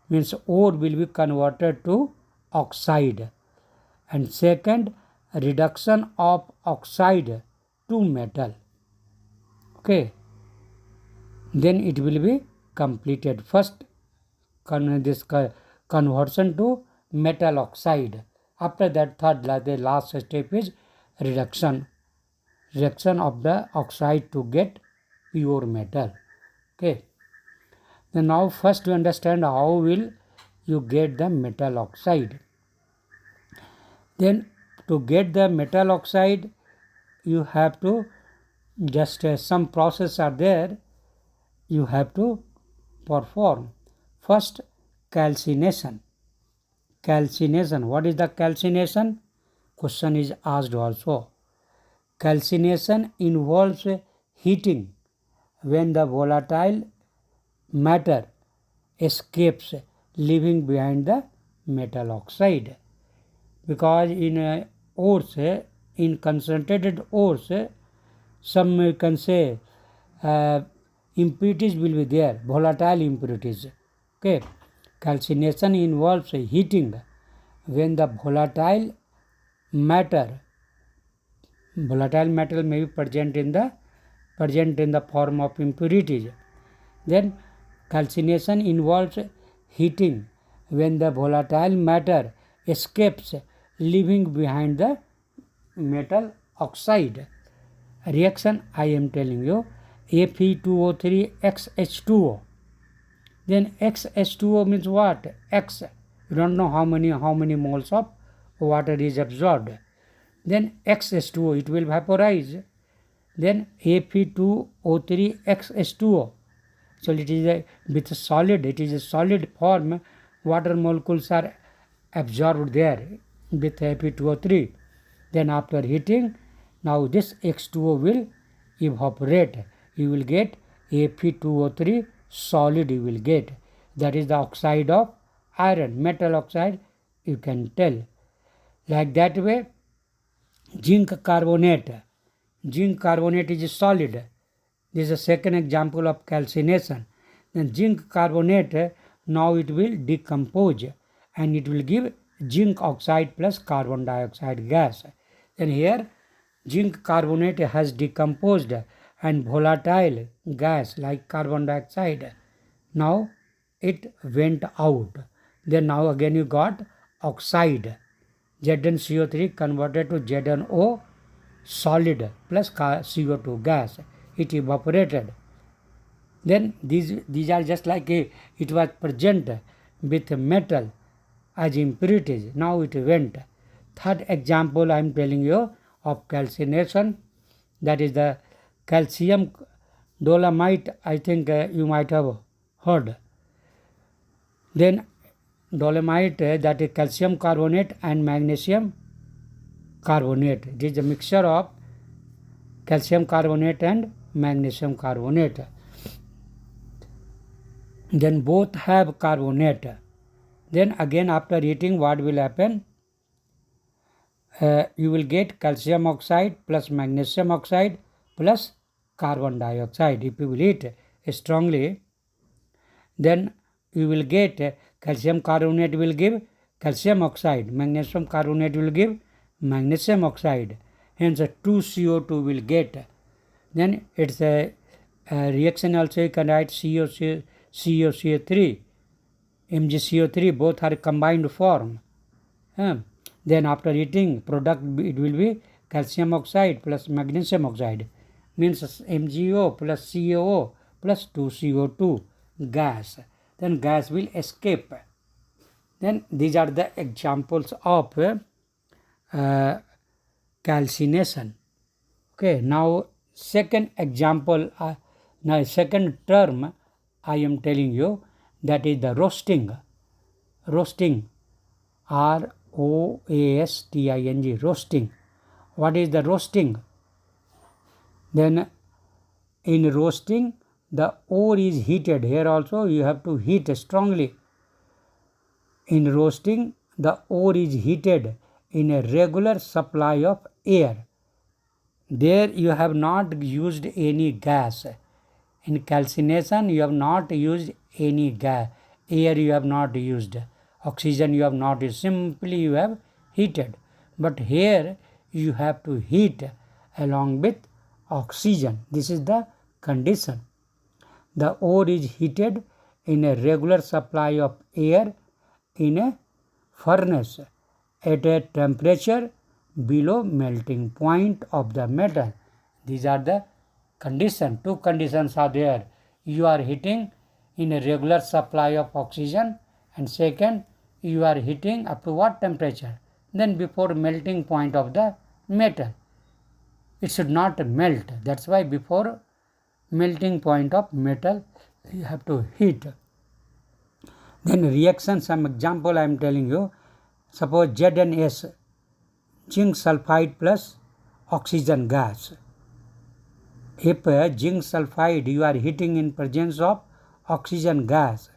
Speaker 1: means ore will be converted to oxide, and second, reduction of oxide to metal. Okay, then it will be completed. First, this conversion to metal oxide. After that, the last step is reduction of the oxide to get pure metal. Okay. Then now first we understand how will you get the metal oxide. Then to get the metal oxide, you have to just some process are there you have to perform. First, calcination. Calcination. What is the calcination? Question is asked also. Calcination involves heating when the volatile matter escapes, leaving behind the metal oxide. Because in ores, in concentrated ores, some you can say impurities will be there, volatile impurities. Okay, calcination involves heating when the volatile matter may be present in the form of impurities. Then calcination involves heating when the volatile matter escapes, leaving behind the metal oxide. Reaction I am telling you, Fe2O3 XH2O. Then XH2O means what? X. You don't know how many moles of water is absorbed. Then XH2O, it will vaporize. Then Fe2O3 XH2O. So it is with solid, it is a solid form. Water molecules are absorbed there with Fe2O3. Then after heating, now this X2O will evaporate. You will get Fe2O3 solid you will get. That is the oxide of iron, metal oxide you can tell. Like that way, zinc carbonate. Zinc carbonate is solid. This is a second example of calcination. Then zinc carbonate, now it will decompose and it will give zinc oxide plus carbon dioxide gas. Then here zinc carbonate has decomposed and volatile gas like carbon dioxide. Now it went out. Then now again you got oxide. ZnCO3 converted to ZnO solid plus CO2 gas. It evaporated. Then these are just like it was present with metal as impurities. Now it went. Third example I am telling you of calcination, that is the calcium dolomite. I think you might have heard. Then dolomite, that is calcium carbonate and magnesium carbonate. It is a mixture of calcium carbonate and magnesium carbonate. Then both have carbonate. Then again after heating, what will happen? You will get calcium oxide plus magnesium oxide plus carbon dioxide. If you will heat strongly, then you will get calcium carbonate will give calcium oxide, magnesium carbonate will give magnesium oxide. Hence 2CO2 will get. Then it's a reaction also you can write COCO3, MgCO3, both are combined form. Then after heating, product it will be calcium oxide plus magnesium oxide, means MgO plus COO plus 2CO2 gas. Then gas will escape. Then these are the examples of calcination. Okay, now second example, now second term I am telling you, that is the roasting. Roasting, ROASTING, roasting. What is the roasting? Then in roasting, the ore is heated. Here also you have to heat strongly. In roasting, the ore is heated in a regular supply of air. there you have not used any gas. In calcination, you have not used any gas. Air you have not used. Oxygen you have not used. Simply you have heated. But here you have to heat along with oxygen. This is the condition. The ore is heated in a regular supply of air in a furnace at a temperature below melting point of the metal. These are the conditions. Two conditions are there. You are heating in a regular supply of oxygen, and second, you are heating up to what temperature? Then before melting point of the metal. It should not melt. That's why before melting point of metal you have to heat. Then reaction, some example I am telling you. Suppose ZnS, zinc sulfide plus oxygen gas. If zinc sulfide you are heating in presence of oxygen gas,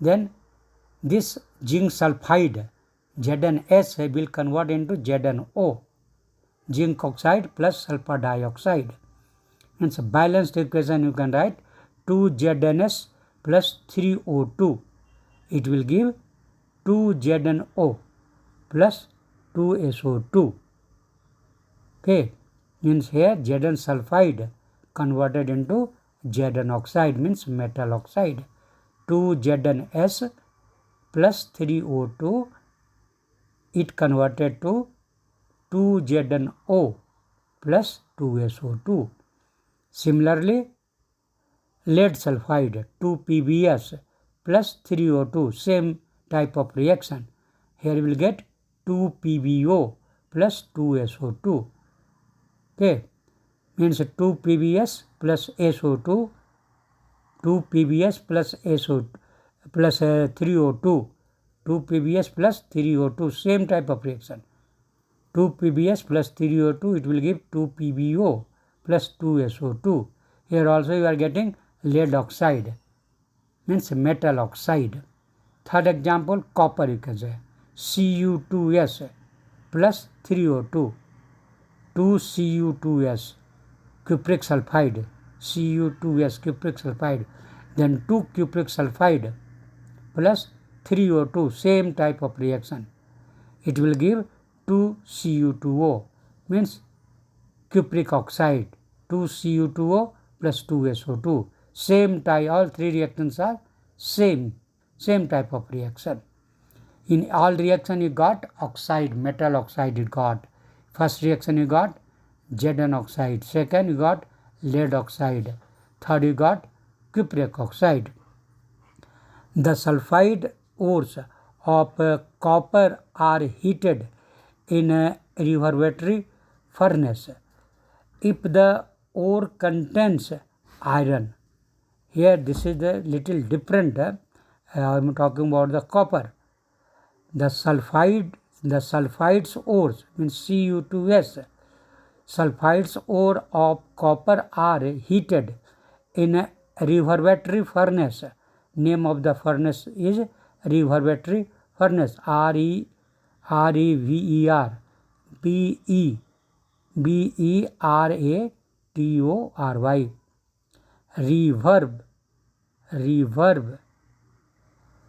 Speaker 1: then this zinc sulfide ZnS will convert into ZnO, zinc oxide plus sulfur dioxide. It's a balanced equation. You can write 2ZnS plus 3O2. It will give 2ZnO plus 2SO2. Okay, means here Zn sulfide converted into Zn oxide, means metal oxide. 2ZnS plus 3O2, it converted to 2ZnO plus 2SO2. Similarly, lead sulfide 2PbS plus 3O2, same type of reaction. Here we will get 2PbO plus 2SO2. Okay, means 2PbS plus SO2, 2PbS plus SO2 plus 3O2, 2PbS plus 3O2, same type of reaction. 2PbS plus 3O2, it will give 2PbO plus 2SO2. Here also you are getting lead oxide, means metal oxide. Third example, copper you can say. Cu2S plus 3O2, 2Cu2S, cupric sulfide, Cu2S, cupric sulfide, then 2 cupric sulfide plus 3O2, same type of reaction. It will give 2Cu2O, means cupric oxide, 2Cu2O plus 2SO2. Same type, all three reactions are same type of reaction. In all reaction you got oxide, metal oxide you got. First reaction you got Zn oxide, second you got lead oxide, third you got cupric oxide. The sulfide ores of copper are heated in a reverberating furnace. If the ore contains iron, here this is the little different. I am talking about the copper. The sulfides ores, means Cu2S, sulfides ore of copper are heated in a reverberating furnace. Name of the furnace is reverberating furnace, REVER, BERATORY, reverb,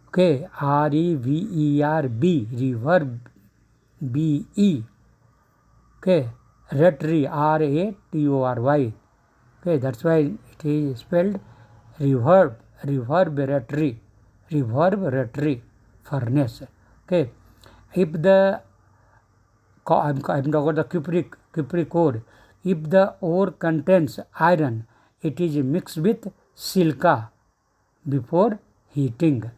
Speaker 1: okay, REVERB, reverb, BE, okay, ratory, RATORY, okay, that's why it is spelled reverberatory furnace. Okay, if the I'm talking about the cupric ore. If the ore contains iron, it is mixed with silica before heating.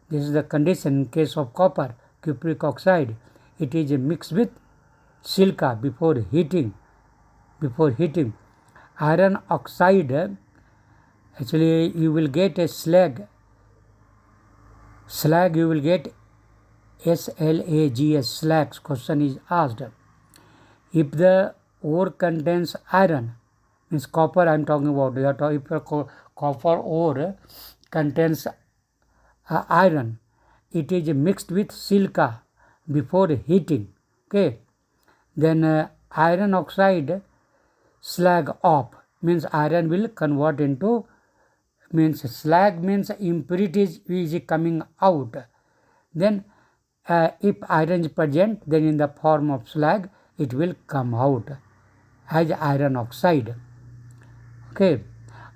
Speaker 1: This is the condition in case of copper, cupric oxide. It is mixed with silica before heating. Iron oxide, actually you will get a slag you will get SLAGS, slags. Question is asked. If the ore contains iron, means copper I am talking about. If copper ore contains iron, it is mixed with silica before heating. Okay, then iron oxide slag off means iron will convert into, means slag means impurities is coming out. Then if iron is present, then in the form of slag it will come out as iron oxide. Okay,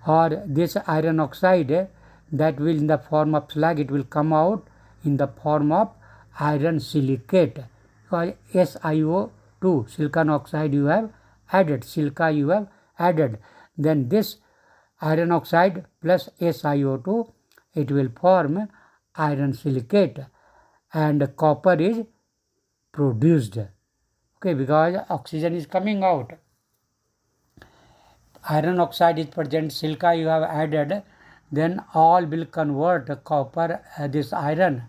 Speaker 1: or this iron oxide that will in the form of slag, it will come out in the form of iron silicate, or SiO2, silicon oxide you have added, silica you have added, then this iron oxide plus SiO2, it will form iron silicate and copper is produced. Okay, because oxygen is coming out. Iron oxide is present, silica you have added, then all will convert copper, this iron,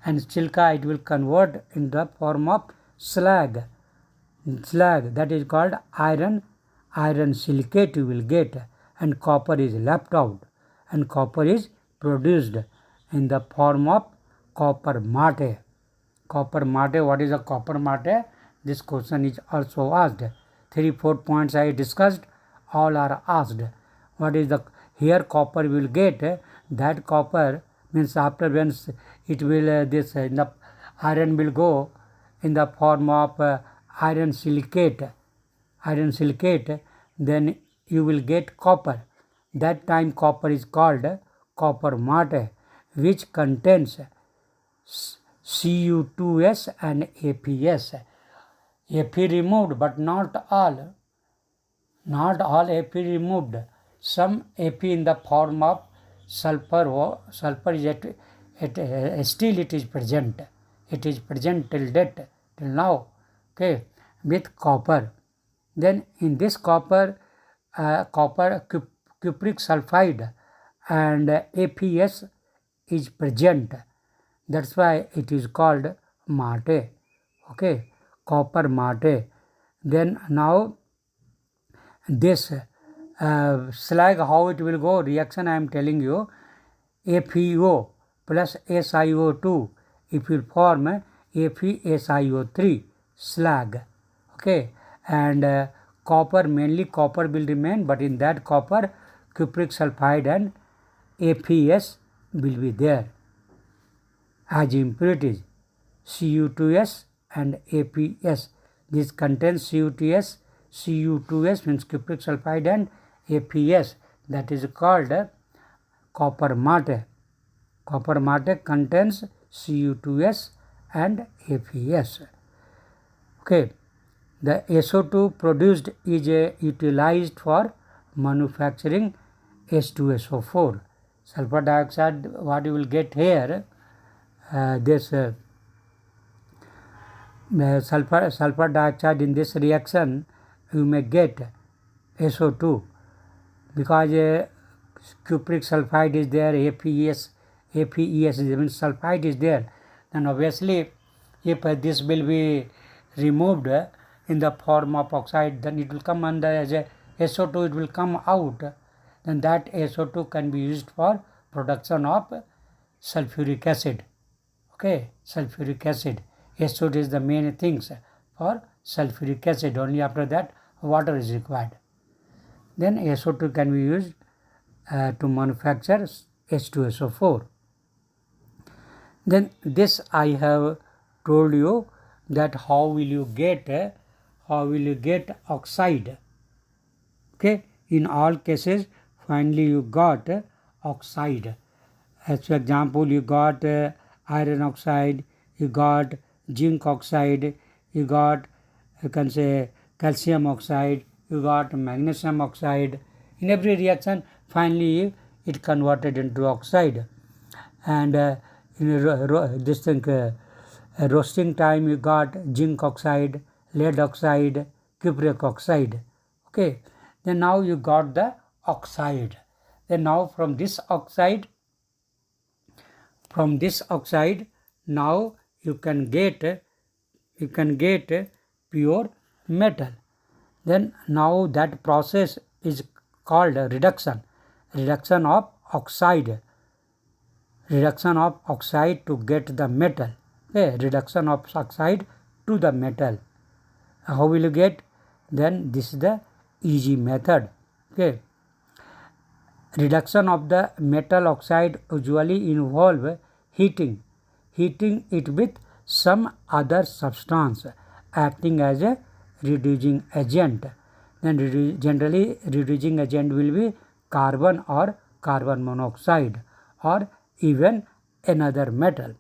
Speaker 1: and silica it will convert in the form of slag. Slag, that is called iron silicate you will get, and copper is left out, and copper is produced in the form of copper mate. Copper mate, what is a copper mate? This question is also asked. 3-4 points I discussed, all are asked. What is the, here copper will get, that copper means after when it will this the iron will go in the form of iron silicate, then you will get copper. That time copper is called copper mate, which contains Cu2s and APS. Ap removed, but not all. Not all Ap removed. Some Ap in the form of sulfur. Sulfur is still it is present. It is present till date, till now. Okay, with copper. Then in this copper, cupric sulfide and APS is present. That's why it is called mate. Okay, copper mate. Then now this slag, how it will go, reaction I am telling you, FeO plus SiO2, it will form FeSiO3 slag. Okay, and copper, mainly copper will remain, but in that copper cupric sulfide and APS will be there as impurities, Cu2s and APS. This contains Cu2s means cupric sulfide and APS, that is called copper mate. Copper mate contains Cu2s and APS. Okay, the SO2 produced is utilized for manufacturing H2SO4. Sulfur dioxide, what you will get here, this sulfur dioxide in this reaction you may get SO2, because cupric sulfide is there, APES is, means sulfide is there, then obviously if this will be removed in the form of oxide, then it will come under as a SO2, it will come out, then that SO2 can be used for production of sulfuric acid. Okay, sulfuric acid. SO2 is the main things for sulfuric acid, only after that water is required. Then SO2 can be used to manufacture H2SO4. Then this I have told you that how will you get oxide. Okay, in all cases finally you got oxide. As for example, you got iron oxide, you got zinc oxide, you got, you can say, calcium oxide, you got magnesium oxide. In every reaction finally it converted into oxide. And in this thing, roasting time you got zinc oxide, lead oxide, cupric oxide. Okay, then now you got the oxide. Then now from this oxide now you can get pure metal. Then now that process is called reduction of oxide to get the metal. Okay, reduction of oxide to the metal. How will you get? Then this is the easy method. Okay. Reduction of the metal oxide usually involve heating it with some other substance acting as a reducing agent. Then generally reducing agent will be carbon or carbon monoxide or even another metal.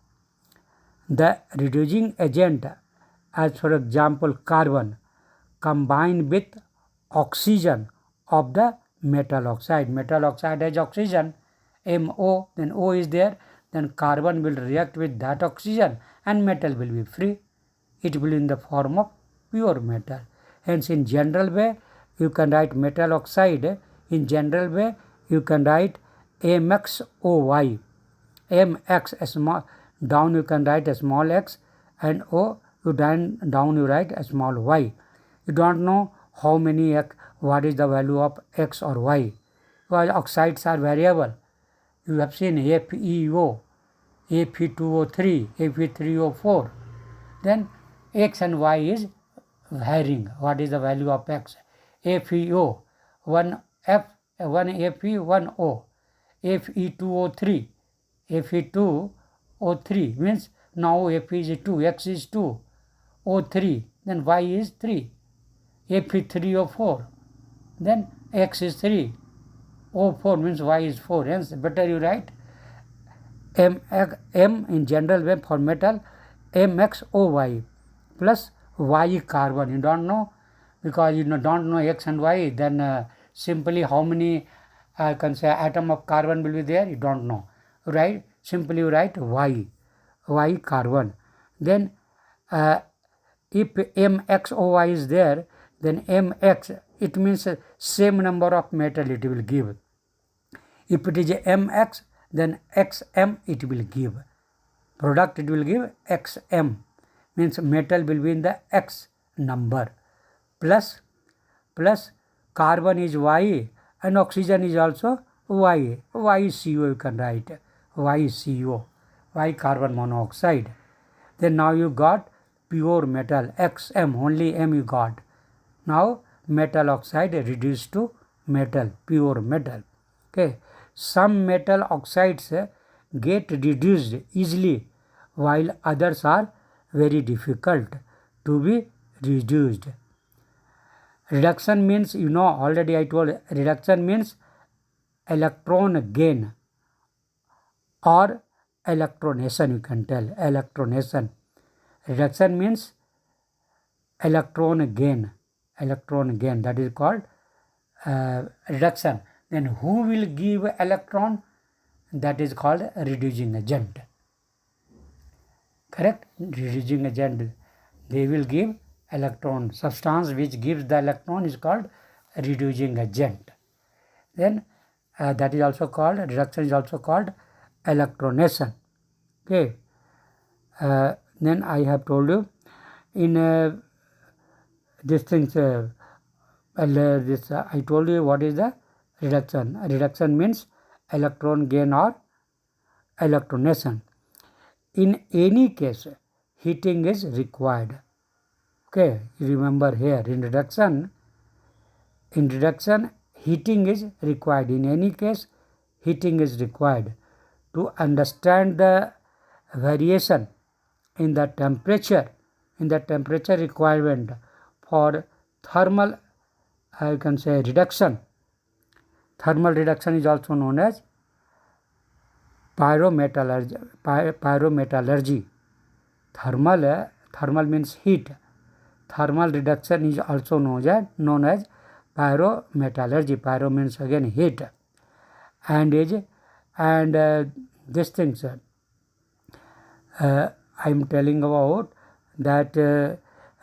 Speaker 1: The reducing agent, as for example carbon, combined with oxygen of the metal oxide. Metal oxide has oxygen, MO, then O is there, then carbon will react with that oxygen and metal will be free. It will be in the form of pure metal. Hence in general way you can write metal oxide, in general way you can write MXOY. MX small, down you can write a small x, and O you down you write a small y. You don't know how many x, what is the value of x or y, because oxides are variable. You have seen FeO, Fe2O3, Fe3O4. Then x and y is varying. What is the value of x? FeO, 1F, 1Fe, 1O, Fe2O3, Fe2O3 means now F is 2, x is 2, O3, then y is 3, Fe3O4, then x is 3, O4 means y is 4. Hence better you write M in general way for metal, MXOY plus y carbon. You don't know, because you don't know x and y, then simply how many I can say atom of carbon will be there, you don't know, right? Simply you write y carbon. Then if MXOY is there, then MX, it means same number of metal it will give. If it is MX, then XM it will give. Product it will give XM, means metal will be in the X number. Plus carbon is Y and oxygen is also Y. YCO you can write. YCO, Y carbon monoxide. Then now you got pure metal, XM, only M you got. Now metal oxide reduced to metal, pure metal. Okay. Some metal oxides get reduced easily, while others are very difficult to be reduced. Reduction means, you know, already I told, reduction means electron gain or electronation, you can tell, electronation. Reduction means electron gain, that is called reduction. Then who will give electron? That is called reducing agent. Correct? Reducing agent, they will give electron. Substance which gives the electron is called reducing agent. Then that is also called, reduction is also called electronation. Okay. Then I have told you in these things, I told you what is the reduction. Reduction means electron gain or electronation. In any case, heating is required. Okay, remember here, in reduction, heating is required. In any case, heating is required. To understand the variation in the temperature requirement for thermal, I can say reduction. Thermal reduction is also known as pyrometallurgy. Thermal means heat. Thermal reduction is also known as pyrometallurgy. Pyro means again heat. And these things I am telling about that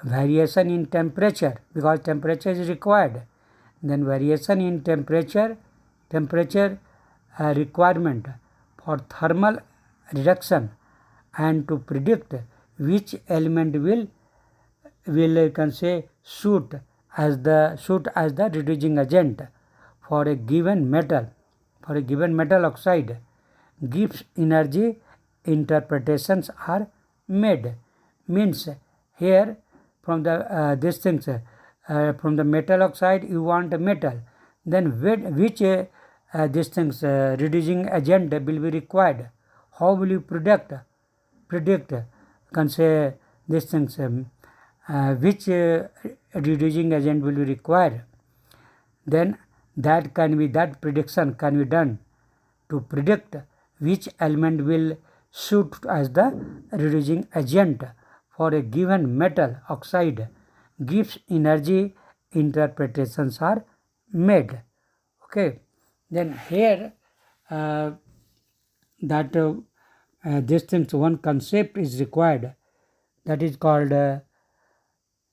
Speaker 1: variation in temperature, because temperature is required. Then variation in temperature requirement for thermal reduction, and to predict which element will you can say suit as the reducing agent for a given metal oxide gives energy interpretations are made. Means here from the these things from the metal oxide you want a metal, then which these things reducing agent will be required? How will you predict? Can say these things which reducing agent will be required? Then that prediction can be done to predict which element will suit as the reducing agent for a given metal oxide. Gibbs energy interpretations are made. Okay, then here this things one concept is required, that is called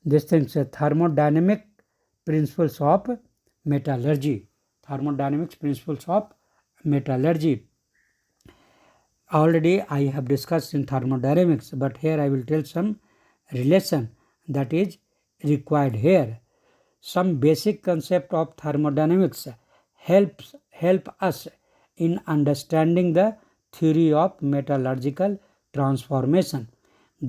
Speaker 1: this things thermodynamic principles of metallurgy. Thermodynamics principles of metallurgy. Already I have discussed in thermodynamics, but here I will tell some relation that is required here. Some basic concept of thermodynamics help us in understanding the theory of metallurgical transformation.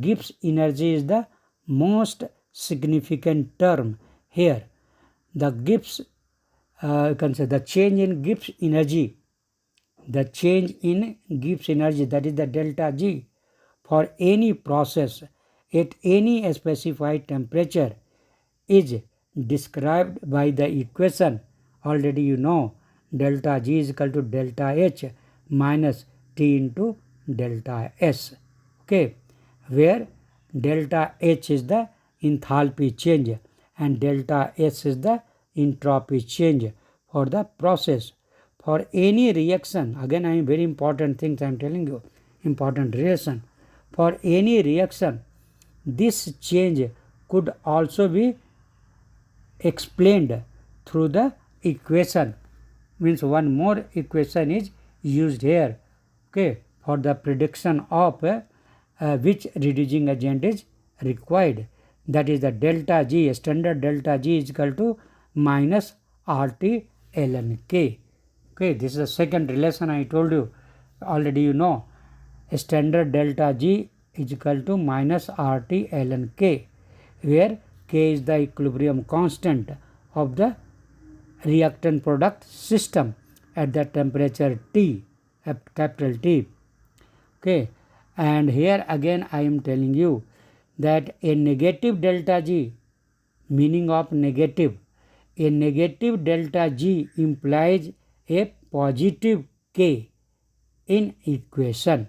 Speaker 1: Gibbs energy is the most significant term here. The Gibbs you can say the change in Gibbs energy, that is the delta G for any process at any specified temperature is described by the equation. Already you know, delta G is equal to delta H minus T into delta S. Okay, where delta H is the enthalpy change and delta S is the entropy change for the process. For any reaction, again I am very important things I am telling you, important relation. For any reaction, this change could also be explained through the equation. Means one more equation is used here, okay, for the prediction of which reducing agent is required. That is the delta G, standard delta G is equal to minus RT ln K. Okay, this is the second relation I told you. Already you know, standard delta G is equal to minus RT ln K, where K is the equilibrium constant of the reactant product system at the temperature T, capital T. Okay, and here again I am telling you that a negative delta G, meaning of negative, a negative delta G implies a positive K in equation.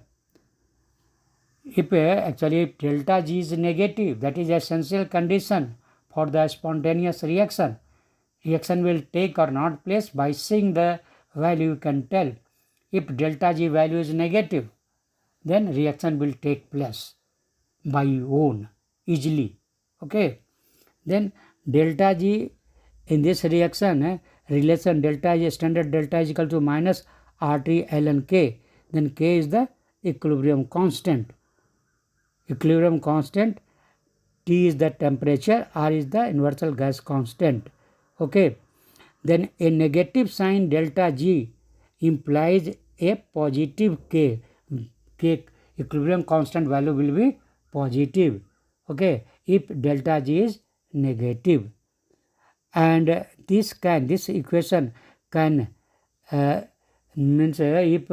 Speaker 1: If actually if delta G is negative, that is essential condition for the spontaneous reaction. Reaction will take or not place. By seeing the value you can tell. If delta G value is negative, then reaction will take place by own easily. Okay, then delta G in this reaction relation delta G, standard delta is equal to minus RT ln K, then K is the equilibrium constant. Equilibrium constant, T is the temperature, R is the universal gas constant. Okay, then a negative sign delta G implies a positive K. K equilibrium constant value will be positive. Okay, if delta G is negative, and this equation can means if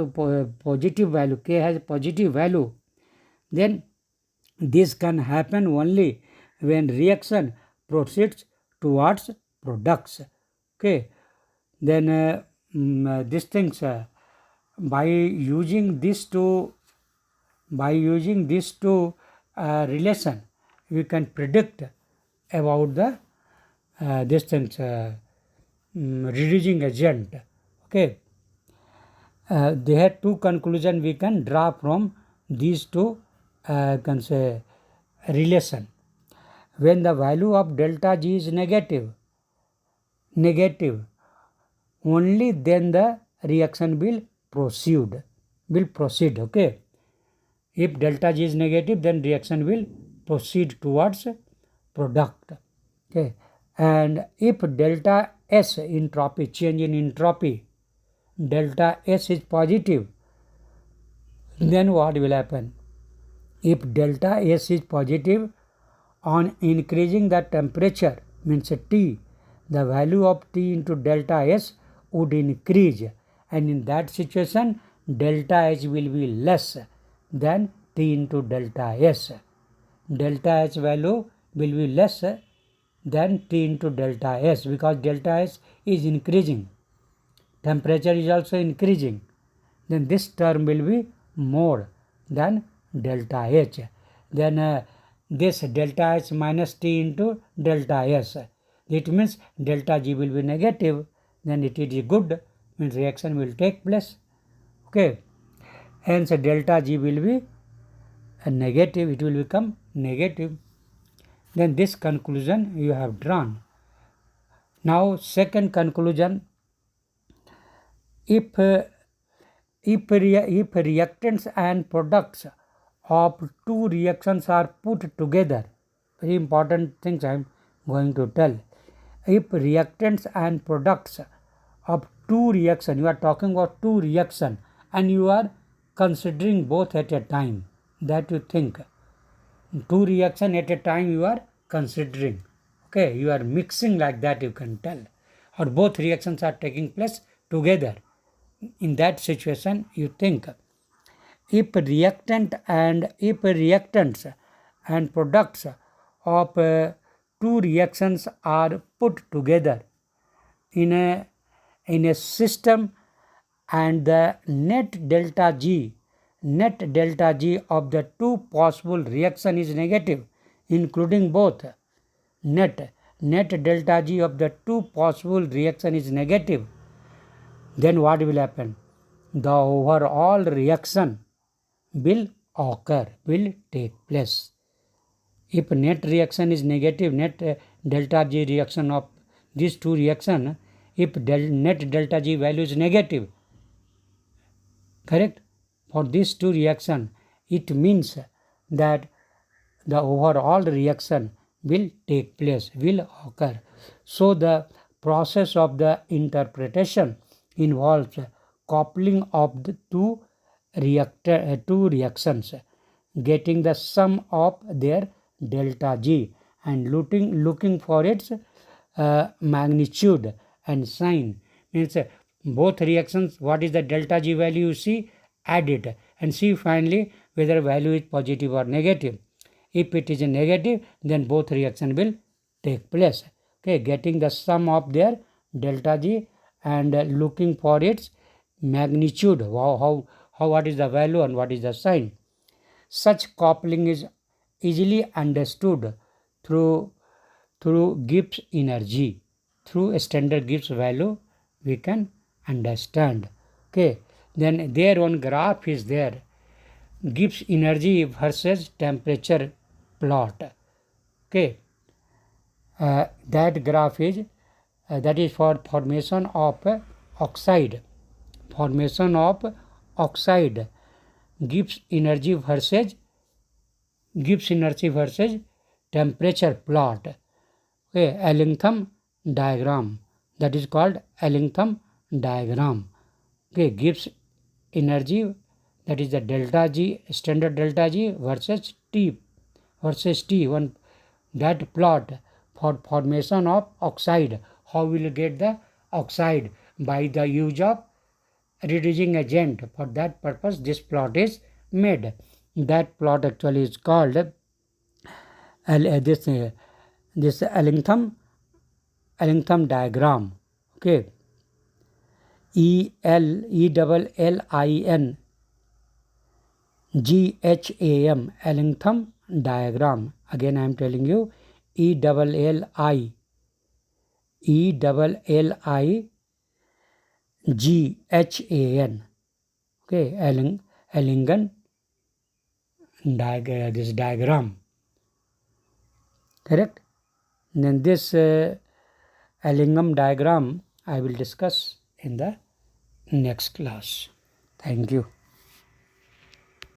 Speaker 1: positive value, K has positive value, then this can happen only when reaction proceeds towards products. Okay, then these things by using these two relation, we can predict about the these things reducing agent. Okay, there are two conclusions we can draw from these two can say relation. When the value of delta G is negative, only then the reaction will proceed. Okay, if delta G is negative, then reaction will proceed towards product. Okay, and if delta S, entropy, change in entropy, delta S is positive, then what will happen? If delta S is positive, on increasing the temperature, means T, the value of T into delta S would increase, and in that situation delta H will be less than T into delta S. Delta H value will be less than T into delta S because delta S is increasing. Temperature is also increasing. Then this term will be more than delta H. Then this delta H minus T into delta S. It means delta G will be negative. Then it is good, means reaction will take place. Okay. Hence delta G will be a negative, it will become negative. Then this conclusion you have drawn. Now second conclusion, if reactants and products of two reactions are put together, very important things I am going to tell. If reactants and products of two reactions, you are talking about two reactions and you are considering both at a time, that you think. Two reactions at a time you are considering. Okay, you are mixing like that, you can tell. Or both reactions are taking place together. In that situation, you think. If reactants and products of two reactions are put together in a system and the net delta G of the two possible reaction is negative, including both. Net delta G of the two possible reaction is negative, then what will happen? The overall reaction will occur, will take place. If net reaction is negative, net delta G reaction of these two reactions, if net delta G value is negative, correct? For these two reactions, it means that the overall reaction will take place, will occur. So the process of the interpretation involves coupling of the two reactions, getting the sum of their delta G and looking for its magnitude and sign. Means both reactions, what is the delta G value you see, add it and see finally whether value is positive or negative. If it is a negative, then both reaction will take place. Okay, getting the sum of their delta G and looking for its magnitude, what is the value and what is the sign. Such coupling is easily understood through Gibbs energy. Through a standard Gibbs value we can understand. Okay, then there one graph is there, Gibbs energy versus temperature plot. Okay, that graph is that is for formation of oxide. Gibbs energy versus temperature plot. Okay, Ellington diagram, that is called Ellington diagram. Okay, Gibbs energy, that is the delta G, standard delta G versus T, one, that plot for formation of oxide. How will you get the oxide? By the use of reducing agent. For that purpose this plot is made. That plot actually is called this Ellington diagram. Okay, Ellington GHAM, Ellington diagram. Again I am telling you, Ellington GHAN. Okay, Ellington this diagram, correct? Then this Ellington diagram I will discuss in the next class. Thank you.